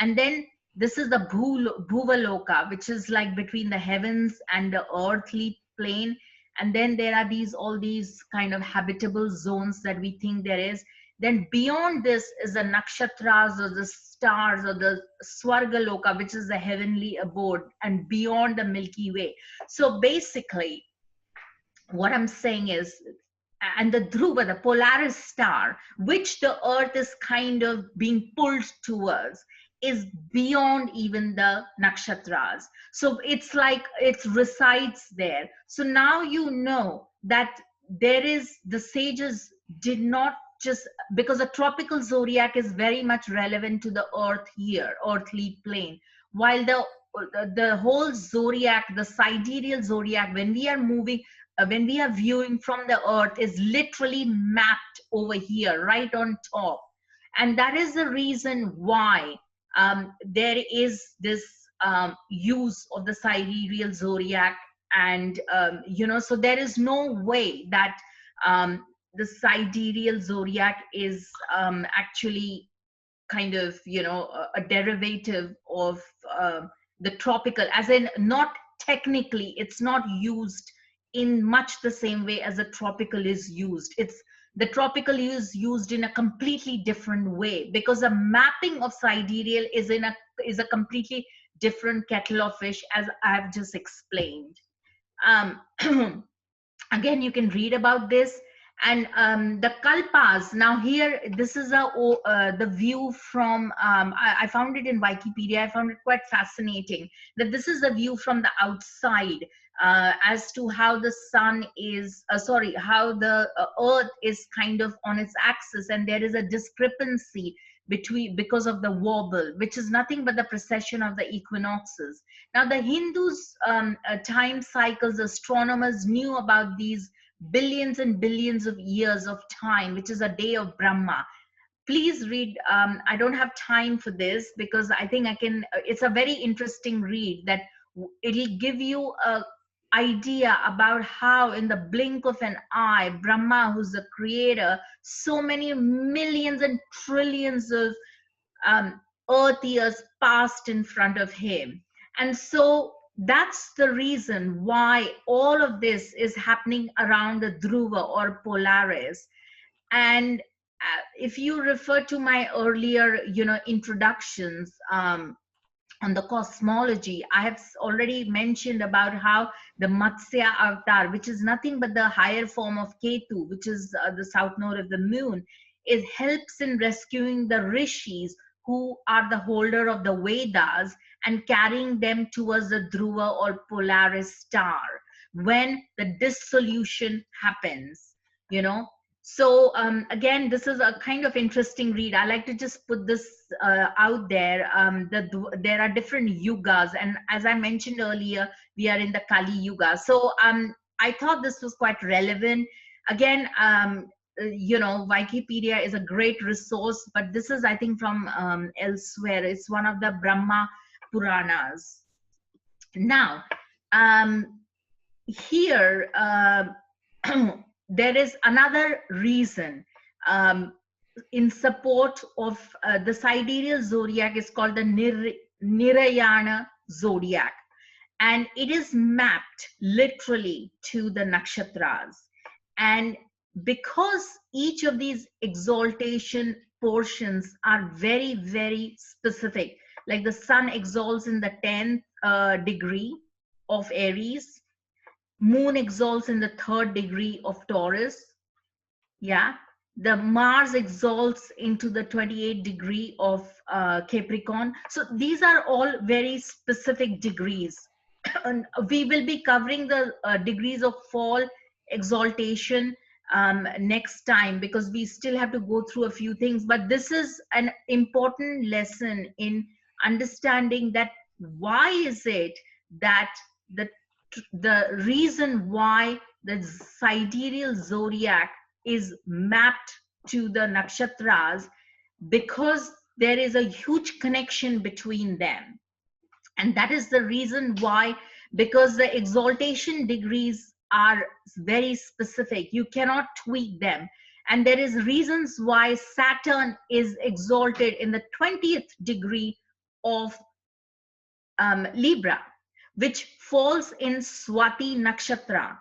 And then this is the Bhuvaloka, which is like between the heavens and the earthly plane. And then there are all these kind of habitable zones that we think there is. Then beyond this is the nakshatras, or the stars, or the Swargaloka, which is the heavenly abode, and beyond the Milky Way. So basically, what I'm saying is, and the Dhruva, the Polaris star, which the earth is kind of being pulled towards, is beyond even the nakshatras. So it's like it resides there. So now you know that the sages did not just, because the tropical zodiac is very much relevant to the earth here, earthly plane, while the whole zodiac, the sidereal zodiac, when we are viewing from the earth, is literally mapped over here, right on top. And that is the reason why there is this use of the sidereal zodiac. And so there is no way that the sidereal zodiac is actually kind of a derivative of the tropical, as in, not technically, it's not used in much the same way as the tropical is used. The tropical is used in a completely different way, because the mapping of sidereal is a completely different kettle of fish, as I've just explained. Again, you can read about this. And the kalpas, now here, this is the view from, I found it in Wikipedia. I found it quite fascinating that this is the view from the outside, as to how the sun is, how the earth is kind of on its axis, and there is a discrepancy because of the wobble, which is nothing but the precession of the equinoxes. Now, the Hindus' time cycles, astronomers knew about these billions and billions of years of time, which is a day of Brahma. Please read. I don't have time for this, because I think it's a very interesting read, that it'll give you a idea about how in the blink of an eye, Brahma, who's the creator, so many millions and trillions of earth years passed in front of him. And so that's the reason why all of this is happening around the Dhruva, or Polaris. And if you refer to my earlier, introductions, on the cosmology, I have already mentioned about how the Matsya avatar, which is nothing but the higher form of Ketu, which is the south node of the moon, it helps in rescuing the Rishis, who are the holder of the Vedas, and carrying them towards the Dhruva or Polaris star when the dissolution happens, you know. So again, this is a kind of interesting read. I like to just put this out there. There are different yugas, and as I mentioned earlier, we are in the Kali Yuga. So I thought this was quite relevant. Again, Wikipedia is a great resource, but this is, I think, from elsewhere. It's one of the Brahma Puranas. Now, here, there is another reason in support of the sidereal zodiac. Is called the Nirayana zodiac, and it is mapped literally to the nakshatras. And because each of these exaltation portions are very, very specific, like the sun exalts in the 10th degree of Aries, moon exalts in the 3rd degree of Taurus, yeah, the Mars exalts into the 28th degree of Capricorn. So these are all very specific degrees. And we will be covering the degrees of fall exaltation next time, because we still have to go through a few things. But this is an important lesson in understanding that why is it that the reason why the sidereal zodiac is mapped to the nakshatras, because there is a huge connection between them. And that is the reason why, because the exaltation degrees are very specific, you cannot tweak them. And there is reasons why Saturn is exalted in the 20th degree of Libra, which falls in Swati nakshatra.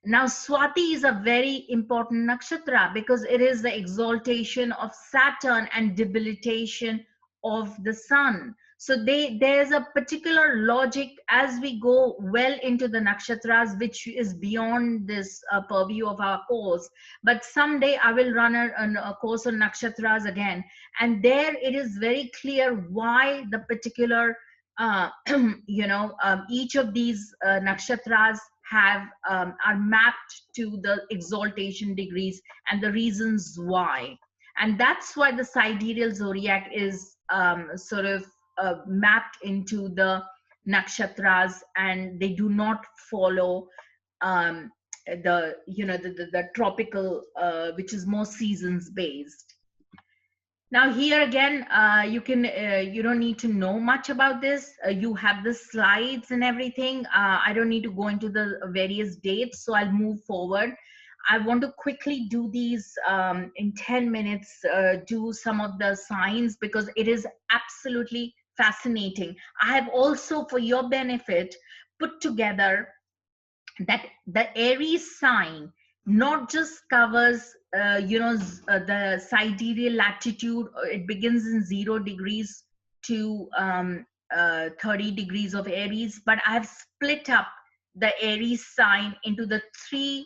Now, Swati is a very important nakshatra because it is the exaltation of Saturn and debilitation of the sun. So there's a particular logic as we go well into the nakshatras, which is beyond this purview of our course. But someday I will run a course on nakshatras again. And there it is very clear why the particular each of these nakshatras are mapped to the exaltation degrees and the reasons why. And that's why the sidereal zodiac is sort of mapped into the nakshatras, and they do not follow the tropical, which is more seasons based. Now here again, you don't need to know much about this. You have the slides and everything. I don't need to go into the various dates, so I'll move forward. I want to quickly do these in 10 minutes, do some of the signs, because it is absolutely fascinating. I have also, for your benefit, put together that the Aries sign not just covers the sidereal latitude. It begins in 0 degrees to 30 degrees of Aries, but I've split up the Aries sign into the 2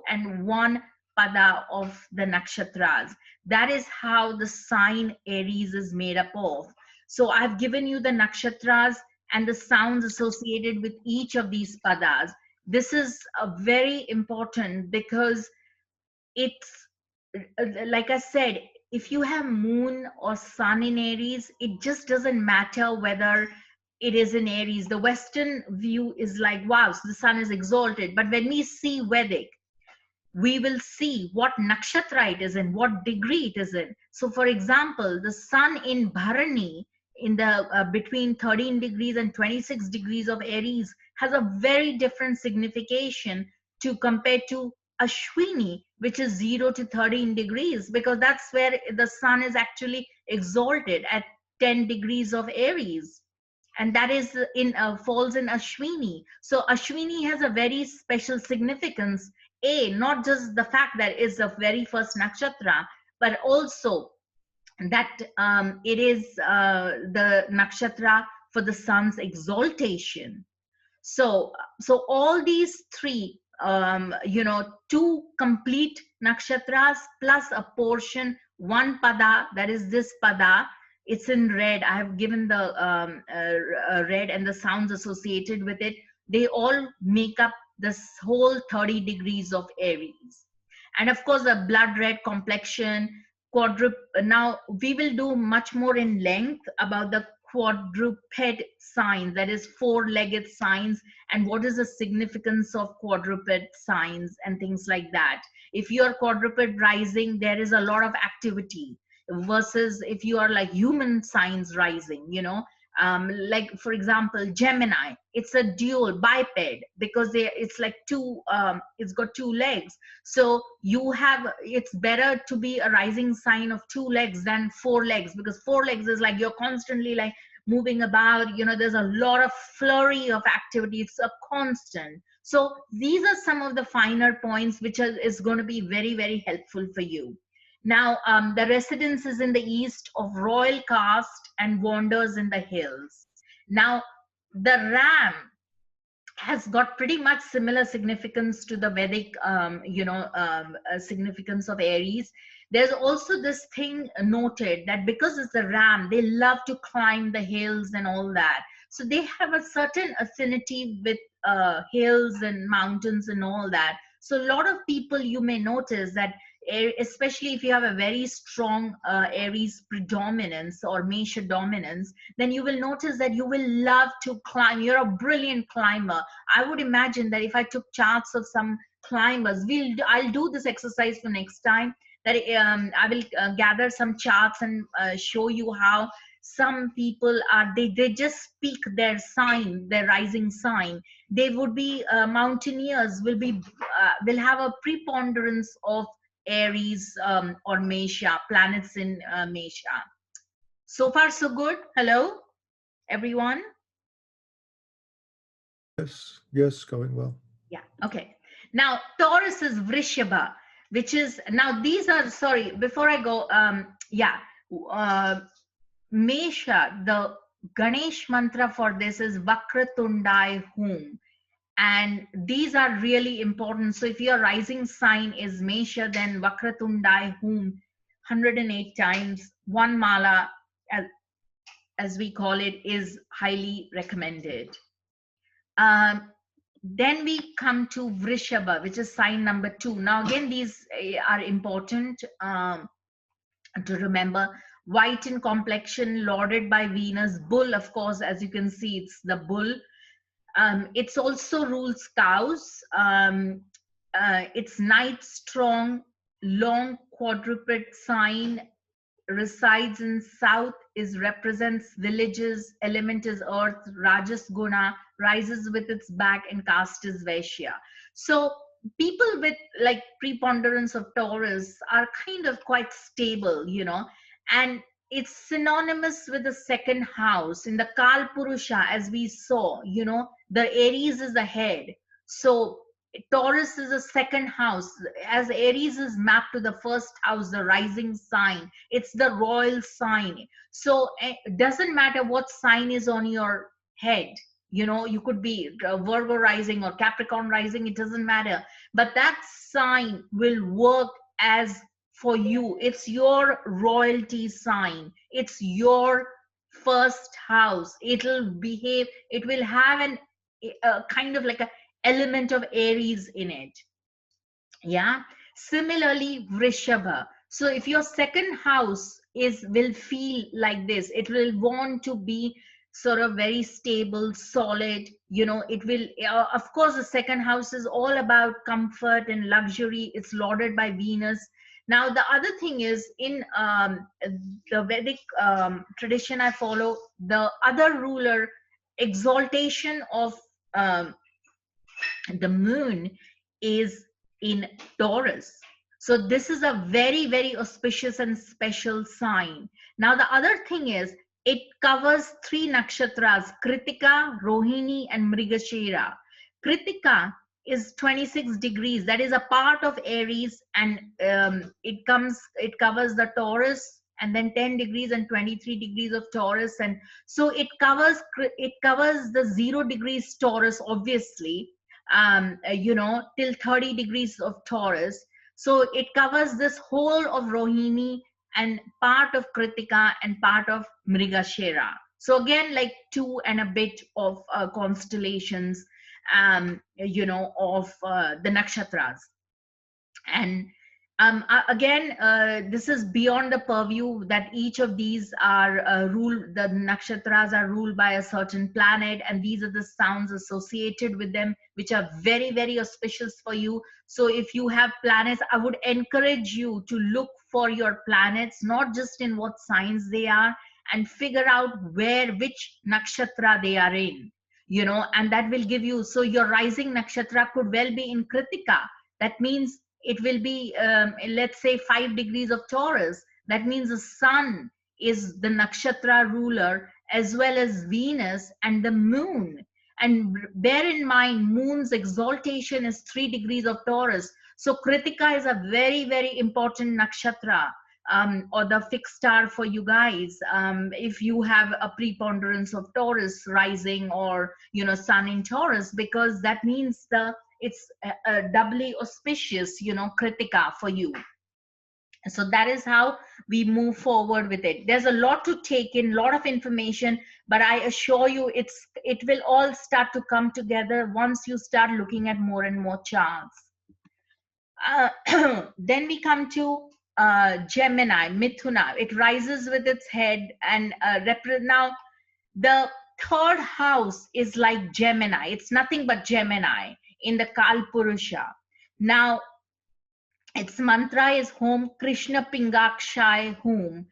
and 1 pada of the nakshatras. That is how the sign Aries is made up of. So I've given you the nakshatras and the sounds associated with each of these padas. This is very important because it's, like I said, if you have moon or sun in Aries, it just doesn't matter whether it is in Aries. The Western view is like, wow, so the sun is exalted. But when we see Vedic, we will see what nakshatra it is in, what degree it is in. So for example, the sun in Bharani, in the between 13 degrees and 26 degrees of Aries, has a very different signification to compare to Ashwini, which is 0 to 13 degrees, because that's where the sun is actually exalted at 10 degrees of Aries. and that is in falls in Ashwini. So Ashwini has a very special significance. Not just the fact that it's the very first nakshatra, but also that it is the nakshatra for the sun's exaltation. So all these three, two complete nakshatras plus a portion, one pada, that is this pada, it's in red. I have given the red and the sounds associated with it. They all make up this whole 30 degrees of Aries. And of course, a blood red complexion, quadruple. Now we will do much more in length about the quadruped signs, that is four-legged signs, and what is the significance of quadruped signs and things like that. If you are quadruped rising, there is a lot of activity, versus if you are like human signs rising, like for example Gemini, it's a dual biped, because it's like two, it's got two legs. So it's better to be a rising sign of two legs than four legs, because four legs is like you're constantly like moving about, there's a lot of flurry of activity, it's a constant. So these are some of the finer points which is going to be very, very helpful for you. Now, the residence is in the east of royal caste and wanders in the hills. Now, the ram has got pretty much similar significance to the Vedic, significance of Aries. There's also this thing noted that because it's the ram, they love to climb the hills and all that. So they have a certain affinity with hills and mountains and all that. So a lot of people, you may notice that, especially if you have a very strong Aries predominance or Mesha dominance, then you will notice that you will love to climb. You're a brilliant climber. I would imagine that if I took charts of some climbers, I'll do this exercise for next time, that I will gather some charts and show you how some people are, they just speak their sign, their rising sign. They would be mountaineers, will have a preponderance of Aries or Mesha, planets in Mesha. So far, so good. Hello, everyone. Yes, going well. Yeah, okay. Now, Taurus is Vrishabha, which is, now these are, sorry, before I go, Mesha, the Ganesh mantra for this is Vakratundai Hum. And these are really important. So if your rising sign is Mesha, then Vakratundai Hum 108 times, one mala, as we call it, is highly recommended. Then we come to Vrishabha, which is sign number 2. Now again, these are important to remember. White in complexion, lauded by Venus. Bull, of course, as you can see, it's the bull. It's also rules cows. It's night strong, long quadruped sign, resides in south, represents villages, element is earth, Rajas guna, rises with its back, and caste is Vaishya. So people with like preponderance of Taurus are kind of quite stable, and it's synonymous with the second house in the Kal Purusha, as we saw, the Aries is the head. So Taurus is the second house, as Aries is mapped to the first house, the rising sign. It's the royal sign. So it doesn't matter what sign is on your head. You could be Virgo rising or Capricorn rising, it doesn't matter. But that sign will work as for you. It's your royalty sign. It's your first house. It'll behave, it will have a kind of like a element of Aries in it. Yeah. Similarly, Vrishabha. So if your second house will feel like this, it will want to be sort of very stable, solid. It will, of course, the second house is all about comfort and luxury. It's lauded by Venus. Now, the other thing is, in the Vedic tradition I follow, the other ruler, exaltation of the moon is in Taurus. So this is a very, very auspicious and special sign. Now, the other thing is, It covers 3 nakshatras: Kritika, Rohini, and Mrigashira. Kritika is 26 degrees. That is a part of Aries, and it covers the Taurus, and then 10 degrees and 23 degrees of Taurus, and so it covers the 0 degrees Taurus, obviously, till 30 degrees of Taurus. So it covers this whole of Rohini and part of Kritika and part of Mrigashira. So again, like 2 and a bit of constellations, of the nakshatras. And again, this is beyond the purview that each of these are ruled, the nakshatras are ruled by a certain planet, and these are the sounds associated with them, which are very, very auspicious for you. So if you have planets, I would encourage you to look for your planets, not just in what signs they are, and figure out which nakshatra they are in, and that will give you, so your rising nakshatra could well be in Kritika. That means it will be, let's say, 5 degrees of Taurus. That means the sun is the nakshatra ruler, as well as Venus and the moon. And bear in mind, moon's exaltation is 3 degrees of Taurus. So Kritika is a very, very important nakshatra, or the fixed star for you guys. If you have a preponderance of Taurus rising, or sun in Taurus, because that means it's doubly auspicious, Kritika for you. So that is how we move forward with it. There's a lot to take in, lot of information, but I assure you it will all start to come together once you start looking at more and more charts. Then we come to Gemini, Mithuna. It rises with its head, and now the third house is like Gemini. It's nothing but Gemini in the Kalpurusha. Now, its mantra is Hom Krishna Pingakshai Hum,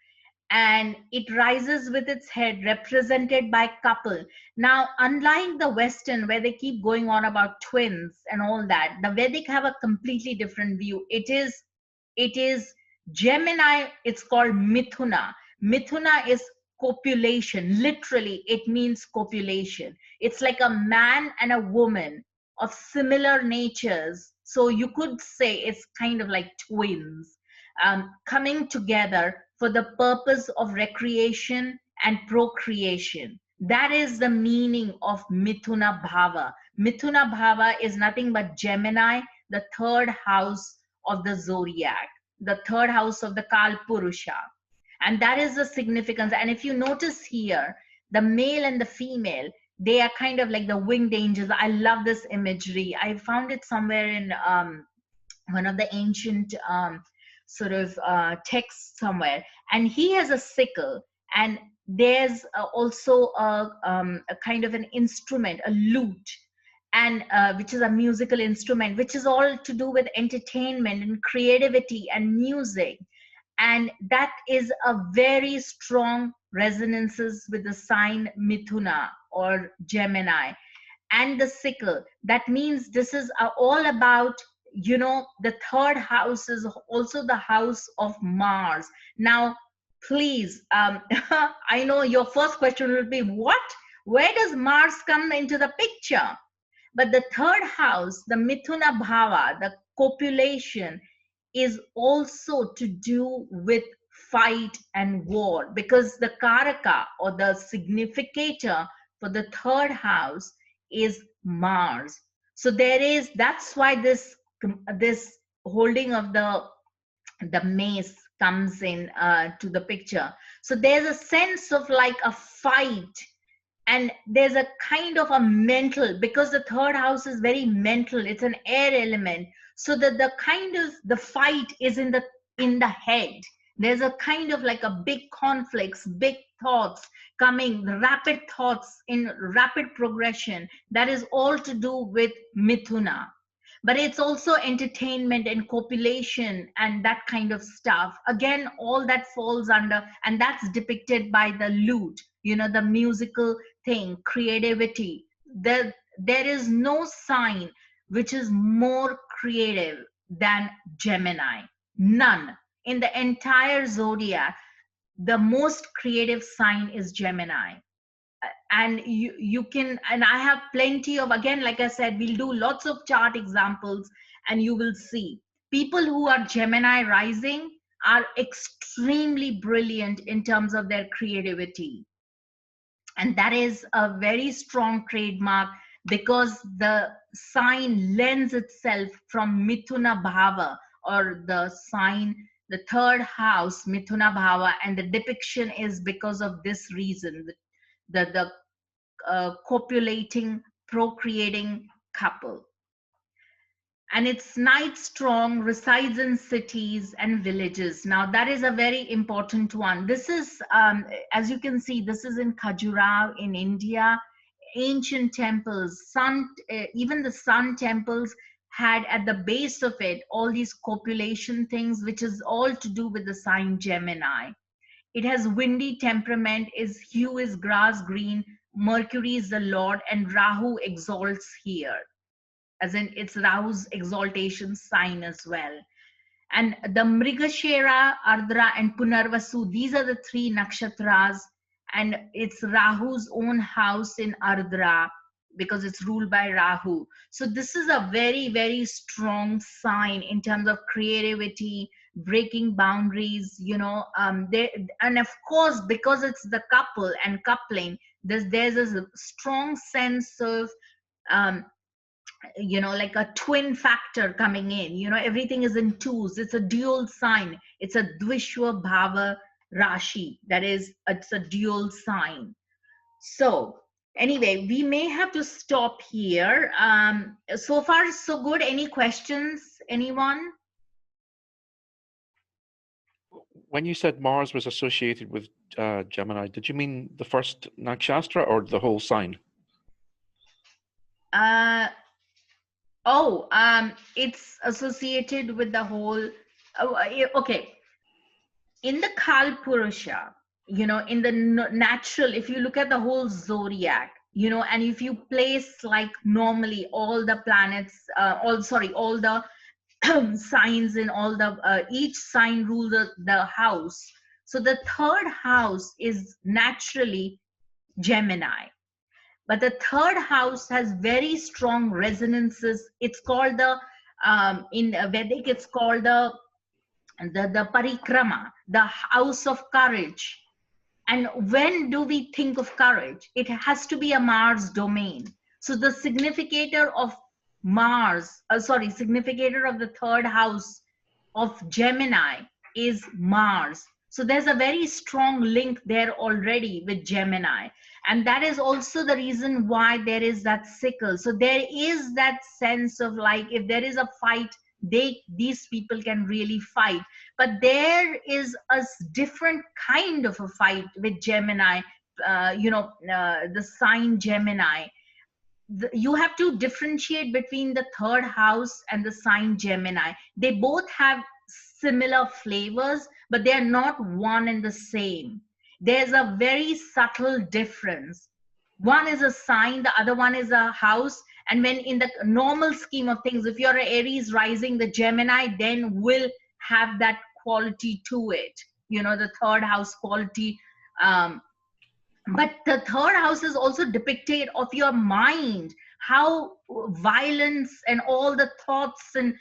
and it rises with its head, represented by couple. Now, unlike the Western, where they keep going on about twins and all that, the Vedic have a completely different view. It is Gemini, it's called Mithuna. Mithuna is copulation. Literally, it means copulation. It's like a man and a woman of similar natures. So you could say it's kind of like twins, coming together for the purpose of recreation and procreation. That is the meaning of Mithuna Bhava. Mithuna Bhava is nothing but Gemini, the third house of the zodiac, the third house of the Kalpurusha. And that is the significance. And if you notice here, the male and the female, they are kind of like the winged angels. I love this imagery. I found it somewhere in one of the ancient texts somewhere. And he has a sickle, and there's also a kind of an instrument, a lute, and which is a musical instrument, which is all to do with entertainment and creativity and music. And that is a very strong resonances with the sign Mithuna or Gemini and the sickle. That means this is all about, the third house is also the house of Mars. Now, please, I know your first question will be, what? Where does Mars come into the picture? But the third house, the Mithuna Bhava, the copulation, is also to do with fight and war, because the Karaka, or the significator for the third house, is Mars. So that's why this holding of the mace comes in to the picture. So there's a sense of like a fight, and there's a kind of a mental, because the third house is very mental, it's an air element. So that the fight is in the head. There's a kind of like a big conflicts, big thoughts coming, rapid thoughts in rapid progression. That is all to do with Mithuna. But it's also entertainment and copulation and that kind of stuff. Again, all that falls under, and that's depicted by the lute, the musical thing, creativity. There is no sign which is more creative than Gemini. None. In the entire zodiac, the most creative sign is Gemini. And you can, and I have plenty of, again, like I said, we'll do lots of chart examples, and you will see people who are Gemini rising are extremely brilliant in terms of their creativity. And that is a very strong trademark, because the sign lends itself from Mithuna Bhava, or the sign, the third house, Mithuna Bhava, and the depiction is because of this reason, the copulating, procreating couple. And its night strong, resides in cities and villages. Now that is a very important one. This is, as you can see, this is in Khajuraho in India. Ancient temples, even the sun temples had at the base of it all these copulation things, which is all to do with the sign Gemini. It has windy temperament, its hue is grass green, Mercury is the Lord, and Rahu exalts here, as in it's Rahu's exaltation sign as well. And the Mrigashira, Ardra, and Punarvasu, these are the three nakshatras, and it's Rahu's own house in Ardra, because it's ruled by Rahu. So this is a very, very strong sign in terms of creativity, breaking boundaries, you know. And of course, because it's the couple and coupling, there's a strong sense of like a twin factor coming in. Everything is in twos. It's a dual sign. It's a Dvishwa Bhava Rashi. That is, it's a dual sign. So anyway, we may have to stop here. So far so good. Any questions, anyone? When you said Mars was associated with Gemini, did you mean the first nakshatra or the whole sign? It's associated with the whole. Okay. In the Kalpurusha, in the natural, if you look at the whole zodiac, and if you place like normally all the planets, all the signs in all the, each sign rules the house. So the third house is naturally Gemini. But the third house has very strong resonances. It's called the, in Vedic, it's called the parikrama, the house of courage. And when do we think of courage? It has to be a Mars domain. So the significator of significator of the third house of Gemini is Mars. So there's a very strong link there already with Gemini. And that is also the reason why there is that sickle. So there is that sense of like, if there is a fight, these people can really fight. But there is a different kind of a fight with Gemini, the sign Gemini. You have to differentiate between the third house and the sign Gemini. They both have similar flavors, but they are not one and the same. There's a very subtle difference. One is a sign, the other one is a house. And when in the normal scheme of things, if you're an Aries rising, the Gemini then will have that quality to it, the third house quality. But the third house is also depicted of your mind, how violence and all the thoughts and,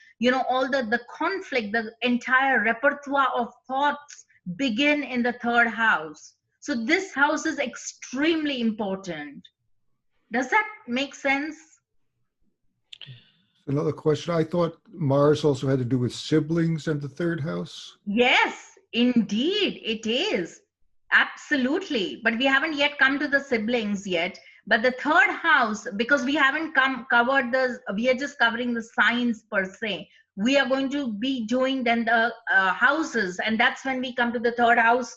all the conflict, the entire repertoire of thoughts begin in the third house. So this house is extremely important. Does that make sense? Another question. I thought Mars also had to do with siblings and the third house. Yes, indeed, it is. Absolutely. But we haven't yet come to the siblings yet. But the third house, because we haven't covered we are just covering the signs per se. We are going to be doing then the houses. And that's when we come to the third house.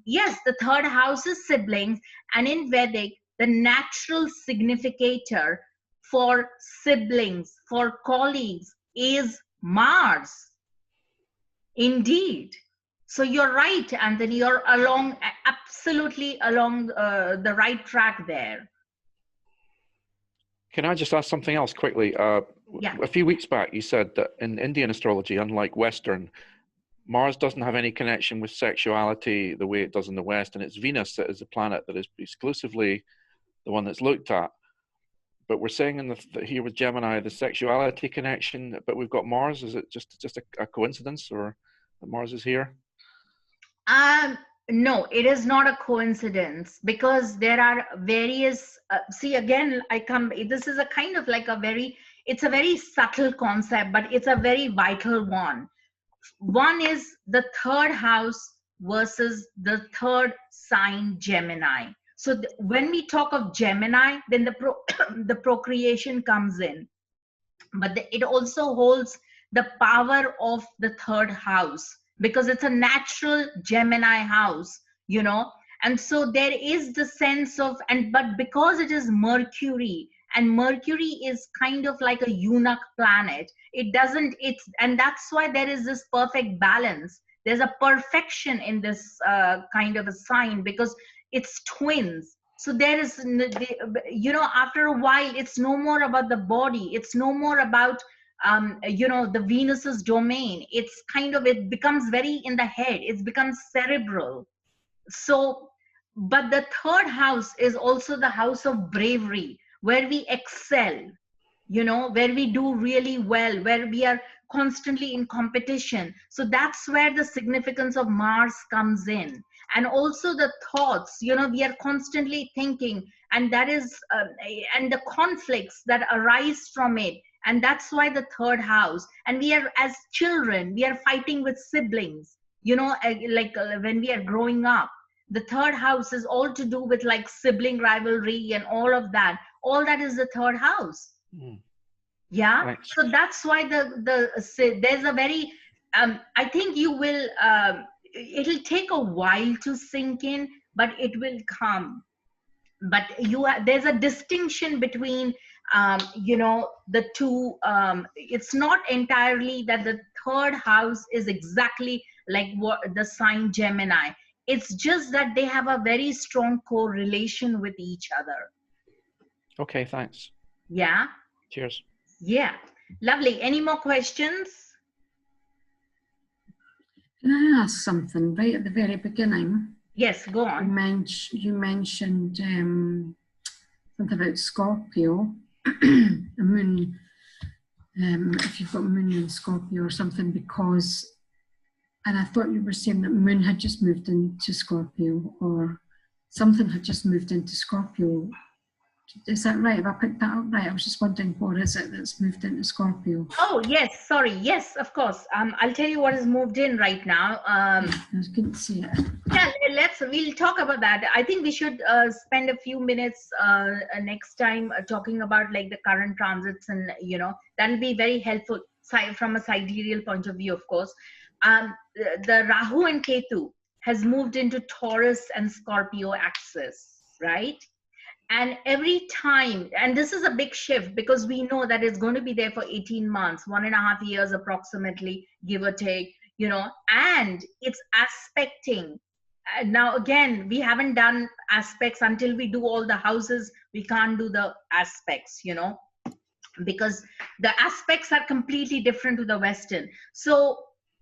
Yes, the third house is siblings. And in Vedic, the natural significator for siblings, for colleagues, is Mars. Indeed. So you're right, Anthony. You're absolutely along the right track there. Can I just ask something else quickly? Yeah. A few weeks back, you said that in Indian astrology, unlike Western, Mars doesn't have any connection with sexuality the way it does in the West, and it's Venus that is the planet that is exclusively the one that's looked at. But we're saying in here with Gemini, the sexuality connection, but we've got Mars. Is it just a coincidence, or that Mars is here? No, it is not a coincidence, because there are various, see again, this is a kind of like it's a very subtle concept, but it's a very vital one. One is the third house versus the third sign, Gemini. So when we talk of Gemini, then the procreation comes in, but it also holds the power of the third house, because it's a natural Gemini house, you know. And so there is the sense of, but because it is Mercury, and Mercury is kind of like a eunuch planet, and that's why there is this perfect balance. There's a perfection in this kind of a sign, because it's twins. So there is, you know, after a while, it's no more about the body. It's no more about, you know, the Venus's domain. It's kind of, it becomes very in the head. It becomes cerebral. So, but the third house is also the house of bravery, where we excel, you know, where we do really well, where we are constantly in competition. So that's where the significance of Mars comes in. And also the thoughts, you know, we are constantly thinking, and that is, and the conflicts that arise from it. And that's why the third house, and we are, as children, we are fighting with siblings, you know, when we are growing up. The third house is all to do with like sibling rivalry and all of that. All that is the third house. Yeah. Right. So that's why there's a very, I think you will, it'll take a while to sink in, but it will come. But there's a distinction between, you know, the two. It's not entirely that the third house is exactly like what the sign Gemini. It's just that they have a very strong correlation with each other. Okay, thanks. Yeah. Cheers. Yeah. Lovely. Any more questions? Can I ask something right at the very beginning? Yes, go on. You mentioned something about Scorpio, a moon, if you've got moon in Scorpio or something, because, and I thought you were saying that moon had just moved into Scorpio, or something had just moved into Scorpio. Is that right? Have I picked that up right? I was just wondering, what is it that's moved into Scorpio? Oh, yes, sorry. Yes, of course. I'll tell you what has moved in right now. I couldn't see it. Yeah, we'll talk about that. I think we should spend a few minutes next time talking about like the current transits, and, you know, that'll be very helpful from a sidereal point of view, of course. The Rahu and Ketu has moved into Taurus and Scorpio axis, right? And every time, and this is a big shift, because we know that it's going to be there for 18 months, 1.5 years approximately, give or take, you know, and it's aspecting. Now, again, we haven't done aspects until we do all the houses. We can't do the aspects, you know, because the aspects are completely different to the Western. So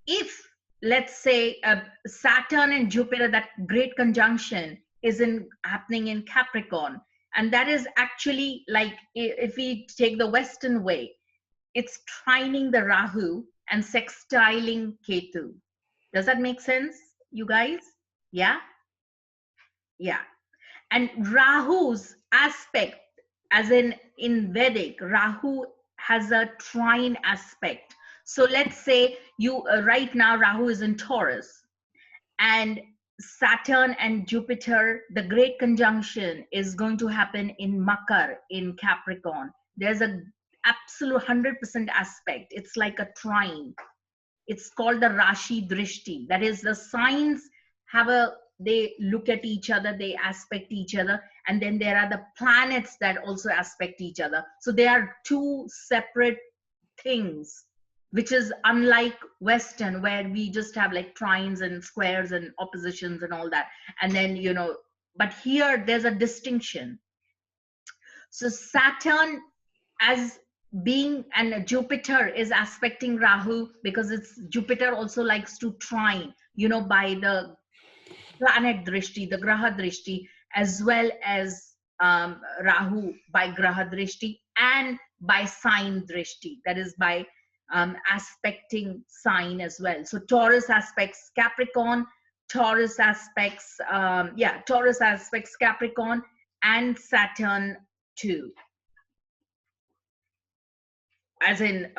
if, let's say, Saturn and Jupiter, that great conjunction is happening in Capricorn, and that is actually like, if we take the Western way, it's trining the Rahu and sextiling Ketu. Does that make sense, you guys? Yeah? Yeah. And Rahu's aspect, as in Vedic, Rahu has a trine aspect. So let's say you, right now, Rahu is in Taurus, and Saturn and Jupiter, the great conjunction is going to happen in Makar, in Capricorn. There's a absolute 100% aspect. It's like a trine. It's called the Rashi Drishti. That is, the signs they look at each other, they aspect each other, and then there are the planets that also aspect each other. So they are two separate things, which is unlike Western, where we just have like trines and squares and oppositions and all that. And then, you know, but here there's a distinction. So Saturn, as and Jupiter is aspecting Rahu, because Jupiter also likes to trine, by the planet drishti, the graha drishti, as well as Rahu by graha drishti and by sign drishti, that is by aspecting sign as well. So Taurus aspects Capricorn, Taurus aspects Capricorn, and Saturn too, as in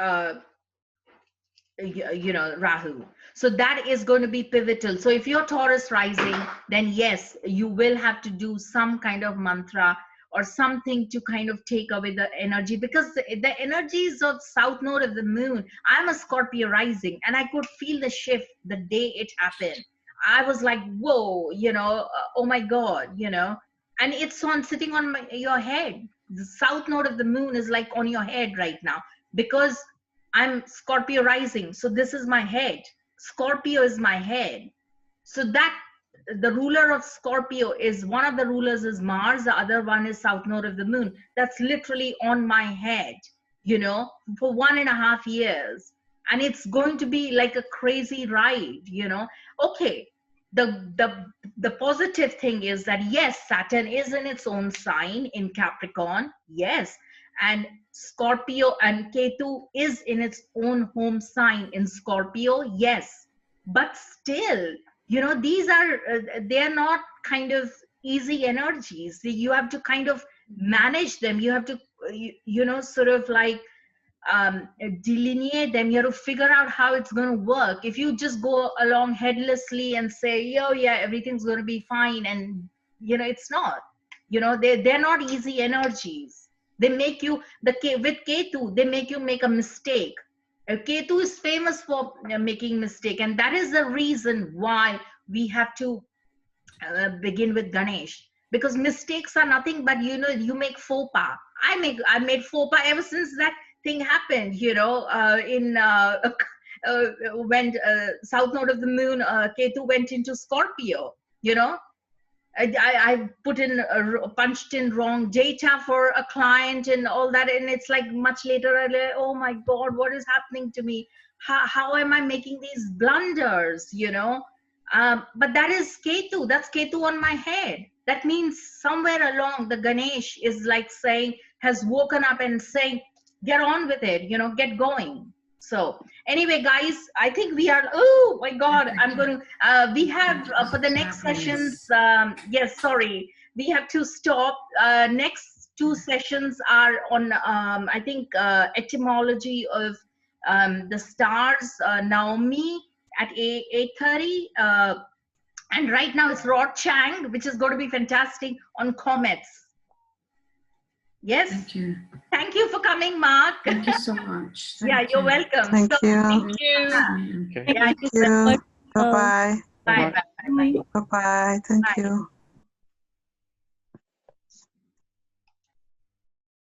Rahu. So that is going to be pivotal. So if you're Taurus rising, then yes, you will have to do some kind of mantra or something to kind of take away the energy, because the energies of south node of the moon, I'm a Scorpio rising, and I could feel the shift the day it happened. I was like, whoa, oh my God, and it's sitting on your head. The south node of the moon is like on your head right now, because I'm Scorpio rising. So this is my head. Scorpio is my head. So that the ruler of Scorpio is, one of the rulers is Mars, the other one is south node of the moon. That's literally on my head, for 1.5 years. And it's going to be like a crazy ride, Okay. The positive thing is that yes, Saturn is in its own sign in Capricorn. Yes. And Scorpio and Ketu is in its own home sign in Scorpio. Yes. But still, these are, they're not kind of easy energies. You have to kind of manage them. You have to, sort of like delineate them. You have to figure out how it's going to work. If you just go along headlessly and say, oh yeah, everything's going to be fine, and it's not. They're not easy energies. They make you, with Ketu, they make you make a mistake. Ketu is famous for making mistake, and that is the reason why we have to begin with Ganesh, because mistakes are nothing but you make faux pas. I made faux pas ever since that thing happened. In when south node of the moon, Ketu went into Scorpio. I punched in wrong data for a client and all that, and it's like much later I like, oh my God, what is happening to me? How am I making these blunders? But that is Ketu. That's Ketu on my head. That means somewhere along the Ganesh is like saying, has woken up and saying, get on with it, get going. So anyway, guys, I think we are, oh my God, I'm going to, we have for the next sessions, yes, sorry, we have to stop. Next 2 sessions are on, I think, etymology of the stars, Naomi at 8:30. And right now it's Rod Chang, which is going to be fantastic, on comets. Yes. Thank you. Thank you for coming, Mark. Thank you so much. Yeah, you're welcome. Thank you. Thank you. Okay. Yeah, Thank you. Bye-bye. bye. Bye-bye. Thank Bye. you.